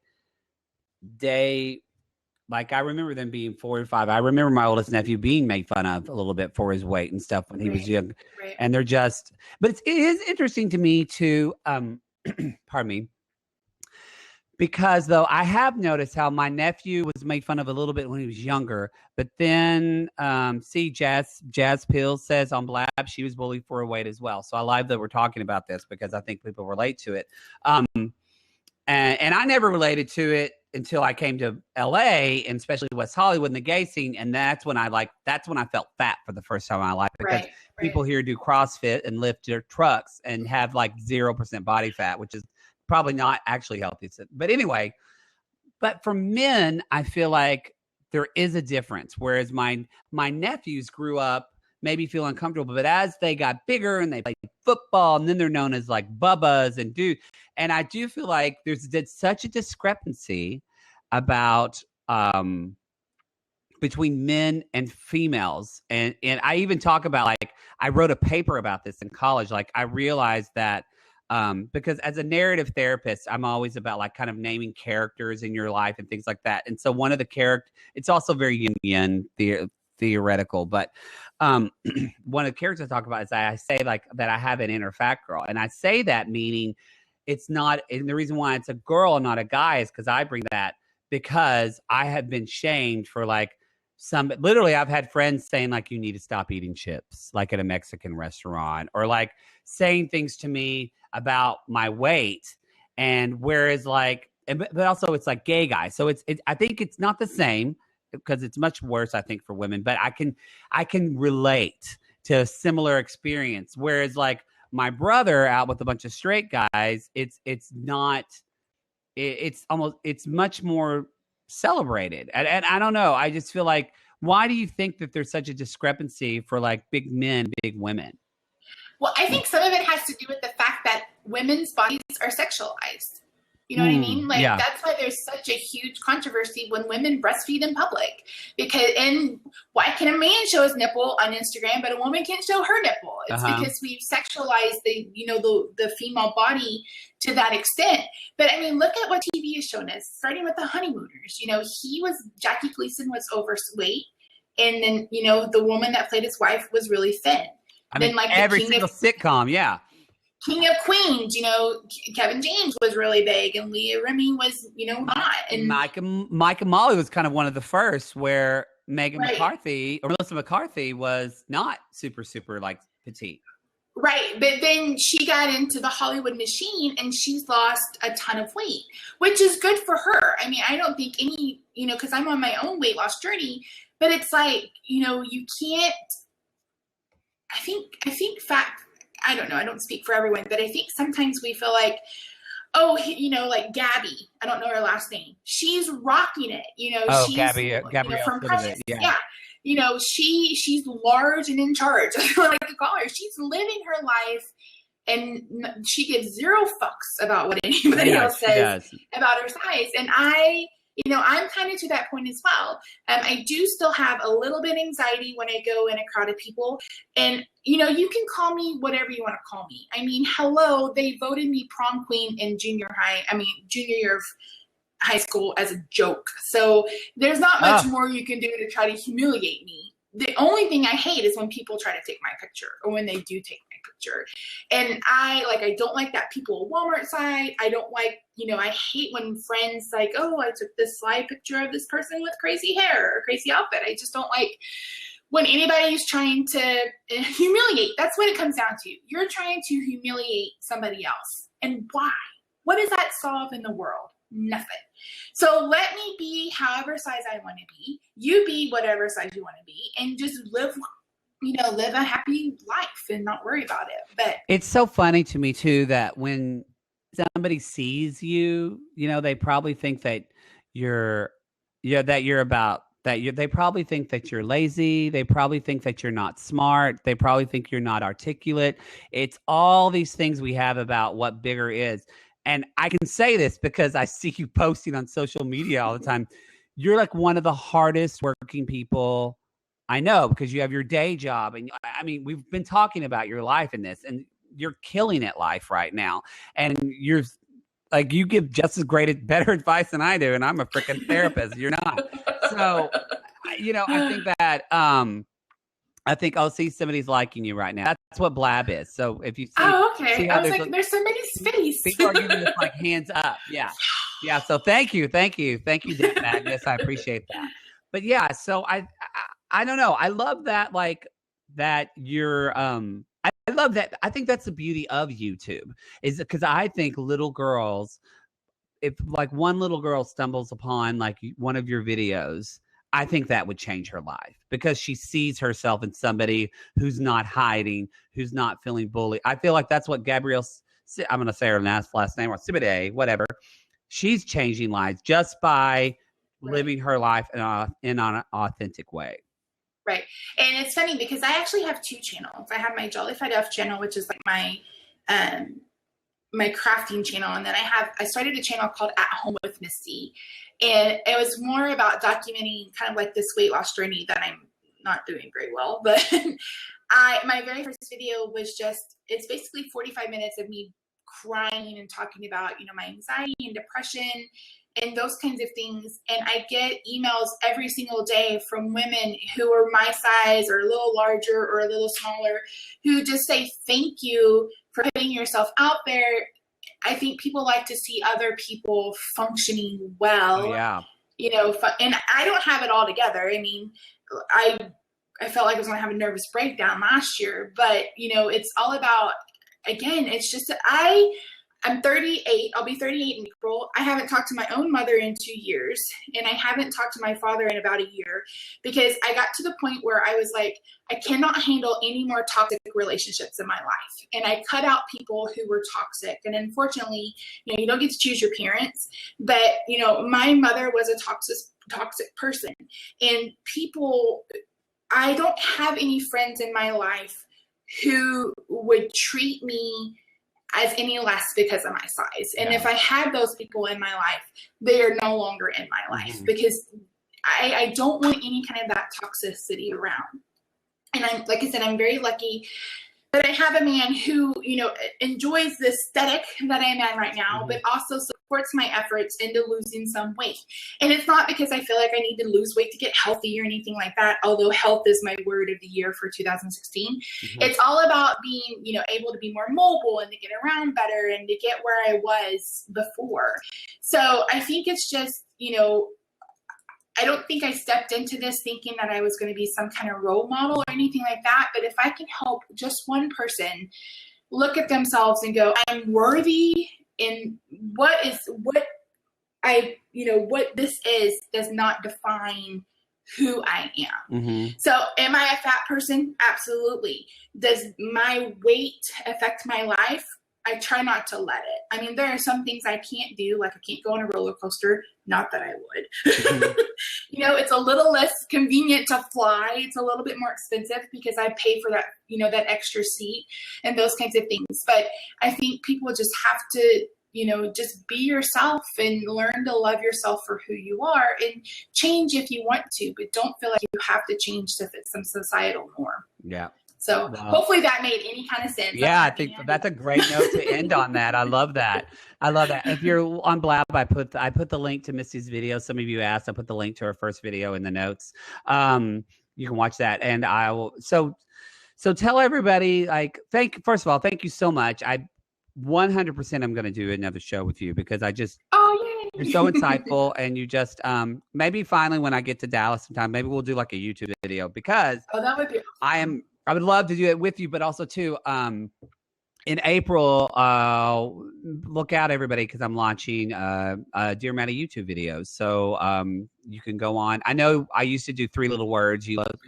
remember them being 4 and 5. I remember my oldest nephew being made fun of a little bit for his weight and stuff when he was young. Right. And they're just, but it is interesting to me to, pardon me, because though I have noticed how my nephew was made fun of a little bit when he was younger, but then Jazz Pills says on Blab she was bullied for her weight as well. So I love that we're talking about this because I think people relate to it. And I never related to it until I came to LA and especially West Hollywood and the gay scene. And that's when I felt fat for the first time in my life because people here do CrossFit and lift their trucks and have 0% body fat, which is probably not actually healthy. But anyway, but for men, I feel like there is a difference. Whereas my nephews grew up maybe feel uncomfortable, but as they got bigger and they played football, and then they're known as Bubbas and dude. And I do feel like there's such a discrepancy about between men and females. And I even talk about I wrote a paper about this in college. I realized that because as a narrative therapist, I'm always about kind of naming characters in your life and things like that. And so one of the it's also very yin theoretical, but one of the characters I talk about is I say that I have an inner fat girl. And I say that meaning it's not, and the reason why it's a girl and not a guy is because I bring that because I have been shamed for literally I've had friends saying you need to stop eating chips, at a Mexican restaurant, or saying things to me about my weight. And whereas but also it's gay guys. So it's I think it's not the same because it's much worse, I think, for women, but I can relate to a similar experience. Whereas my brother out with a bunch of straight guys, it's much more celebrated. And I don't know. I just feel why do you think that there's such a discrepancy for big men, big women? Well, I think some of it has to do with the fact that women's bodies are sexualized. You know what I mean? That's why there's such a huge controversy when women breastfeed in public. And why can a man show his nipple on Instagram, but a woman can't show her nipple? It's because we've sexualized the female body to that extent. But I mean, look at what TV has shown us, starting with the Honeymooners. Jackie Gleason was overweight, and then the woman that played his wife was really thin. I mean, every single sitcom, yeah. King of Queens, Kevin James was really big, and Leah Remini was, not. And Mike and Molly was kind of one of the first where Megan McCarthy or Melissa McCarthy was not super, super petite. Right. But then she got into the Hollywood machine and she's lost a ton of weight, which is good for her. I mean, I don't think because I'm on my own weight loss journey, but it's you can't, I think fat, I don't know, I don't speak for everyone, but I think sometimes we feel Oh, like Gabby. I don't know her last name. She's rocking it. Oh, She's, Gabrielle from Sidibe. Precious. Yeah. Yeah. She's large and in charge. I like to call her. She's living her life, and she gives zero fucks about what anybody else says about her size. And I'm kind of to that point as well. I do still have a little bit of anxiety when I go in a crowd of people. And, you can call me whatever you want to call me. I mean, hello, they voted me prom queen in junior year of high school as a joke. So there's not much more you can do to try to humiliate me. The only thing I hate is when people try to take my picture, or when they do take my picture. And I don't like that people Walmart side. I don't like, I hate when friends like, oh, I took this slide picture of this person with crazy hair or crazy outfit. I just don't like when anybody's trying to humiliate. That's what it comes down to. You're trying to humiliate somebody else. And why? What does that solve in the world? Nothing. So let me be however size I want to be. You be whatever size you want to be, and just live a happy life and not worry about it. But it's so funny to me too that when somebody sees you, they probably think that they probably think that you're lazy. They probably think that you're not smart. They probably think you're not articulate. It's all these things we have about what bigger is. And I can say this because I see you posting on social media all the time. You're like one of the hardest working people I know, because you have your day job. And I mean, we've been talking about your life in this, and you're killing it life right now. And you're like, you give just as better advice than I do. And I'm a freaking therapist. You're not. So, I think that, I think see somebody's liking you right now. That's what blab is. So if you see, okay. I was like, there's somebody's face. People are giving us like hands up. Yeah. Yeah. So thank you, Dick Magnus. I appreciate that. But yeah, so I don't know. I love that, like that you're, I love that. I think that's the beauty of YouTube, is because I think little girls, if like one little girl stumbles upon like one of your videos, I think that would change her life, because she sees herself in somebody who's not hiding, who's not feeling bullied. I feel like that's what Gabrielle, I'm going to say her last name, or Sidibe, whatever. She's changing lives just by living her life in an authentic way. Right. And it's funny because I actually have two channels. I have my Jollified F channel, which is like my crafting channel. And then I started a channel called At Home with Misty. And it was more about documenting kind of like this weight loss journey that I'm not doing very well. But my very first video was it's basically 45 minutes of me crying and talking about, my anxiety and depression and those kinds of things. And I get emails every single day from women who are my size or a little larger or a little smaller, who just say, thank you for putting yourself out there. I think people like to see other people functioning well. Yeah. And I don't have it all together. I mean, I felt like I was going to have a nervous breakdown last year, but it's all about, again, it's just that I'm 38. I'll be 38 in April. I haven't talked to my own mother in 2 years, and I haven't talked to my father in about a year, because I got to the point where I was like, I cannot handle any more toxic relationships in my life. And I cut out people who were toxic. And unfortunately, you don't get to choose your parents, but my mother was a toxic person. And I don't have any friends in my life who would treat me as any less because of my size. And if I had those people in my life, they are no longer in my life, because I don't want any kind of that toxicity around. And like I said, I'm very lucky that I have a man who, enjoys the aesthetic that I'm in right now, but also supports my efforts into losing some weight. And it's not because I feel like I need to lose weight to get healthy or anything like that, although health is my word of the year for 2016. It's all about being, able to be more mobile and to get around better and to get where I was before. So I think it's just, I don't think I stepped into this thinking that I was going to be some kind of role model or anything like that. But if I can help just one person look at themselves and go, I'm worthy in what this is does not define who I am. So am I a fat person? Absolutely. Does my weight affect my life? I try not to let it. I mean, there are some things I can't do, like I can't go on a roller coaster. Not that I would. Mhm. You know, it's a little less convenient to fly. It's a little bit more expensive because I pay for that, you know, that extra seat and those kinds of things. But I think people just have to, you know, just be yourself and learn to love yourself for who you are and change if you want to, but don't feel like you have to change to fit some societal norm. Yeah. So hopefully that made any kind of sense. Yeah, I think that's a great note to end on that. I love that. I love that. If you're on Blab, I put the link to Misty's video. Some of you asked. I put the link to her first video in the notes. You can watch that. And I will. So tell everybody, like, first of all, thank you so much. I 100% I'm going to do another show with you because I just. Oh, yay. You're so insightful, and you just maybe finally when I get to Dallas sometime, maybe we'll do like a YouTube video because that would be awesome. I would love to do it with you, but also too in April, look out everybody because I'm launching Dear Mattie YouTube videos. So you can go on. I know I used to do Three Little Words.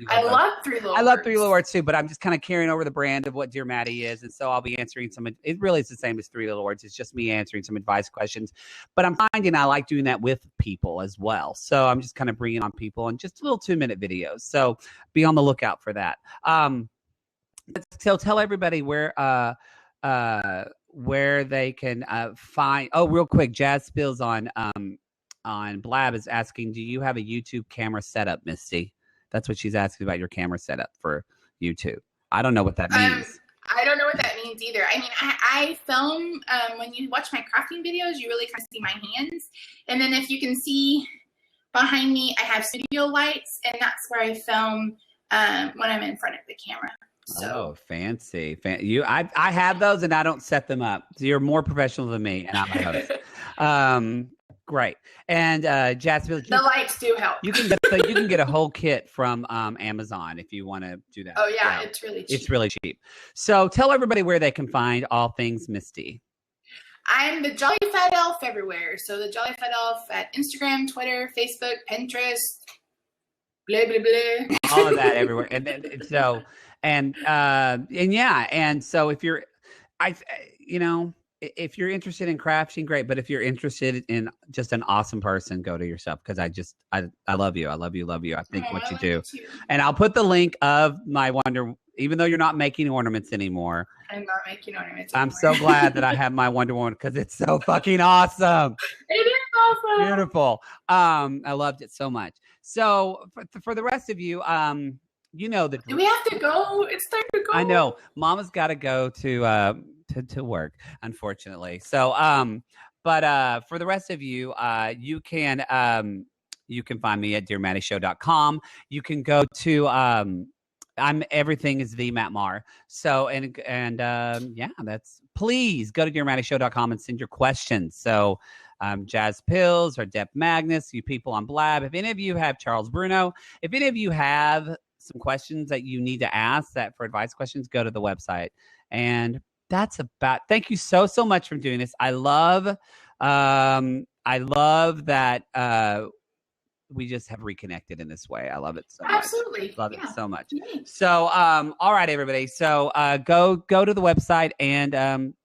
I love Three Little Words. I love Three Little Words too, but I'm just kind of carrying over the brand of what Dear Mattie is. And so I'll be answering it really is the same as Three Little Words. It's just me answering some advice questions. But I'm finding I like doing that with people as well. So I'm just kind of bringing on people and just little 2-minute videos. So be on the lookout for that. So tell everybody where they can find. Oh, real quick, Jazz Spills on Blab is asking, do you have a YouTube camera setup, Misty? That's what she's asking about your camera setup for YouTube. I don't know what that means. I don't know what that means either. I mean, I film, when you watch my crafting videos, you really kind of see my hands. And then if you can see behind me, I have studio lights, and that's where I film when I'm in front of the camera. So. Oh, fancy. I have those and I don't set them up. So you're more professional than me and I'm a host. Great. And Jasper, the lights do help. You can get a whole kit from Amazon if you want to do that. Oh yeah, it's really cheap. It's really cheap. So tell everybody where they can find all things Misty. I'm the Jolly Fat Elf everywhere. So the Jolly Fat Elf at Instagram, Twitter, Facebook, Pinterest, blah blah blah. All of that everywhere. And then so and yeah, and so if you're if you're interested in crafting, great. But if you're interested in just an awesome person, go to yourself because I love you. I love you. I think what you do. And I'll put the link of my even though you're not making ornaments anymore. I'm not making ornaments anymore. I'm so glad that I have my Wonder Woman because it's so fucking awesome. It is awesome. Beautiful. I loved it so much. So for the rest of you, you know that. Do we have to go? It's time to go. I know. Mama's got to go to work, unfortunately. So, but for the rest of you, you can find me at dearmattieshow.com. You can go to everything is the Matt Marr. So yeah, please go to dearmattieshow.com and send your questions. So Jazz Pills or Dep Magnus, you people on Blab. If any of you have Charles Bruno, if any of you have some questions that you need to ask for advice questions, go to the website. And that's thank you so much for doing this. I love that we just have reconnected in this way. I love it so much. Absolutely. Love it so much. So all right, everybody. So go to the website and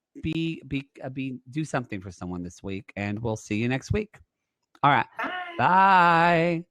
do something for someone this week, and we'll see you next week. All right. Bye. Bye.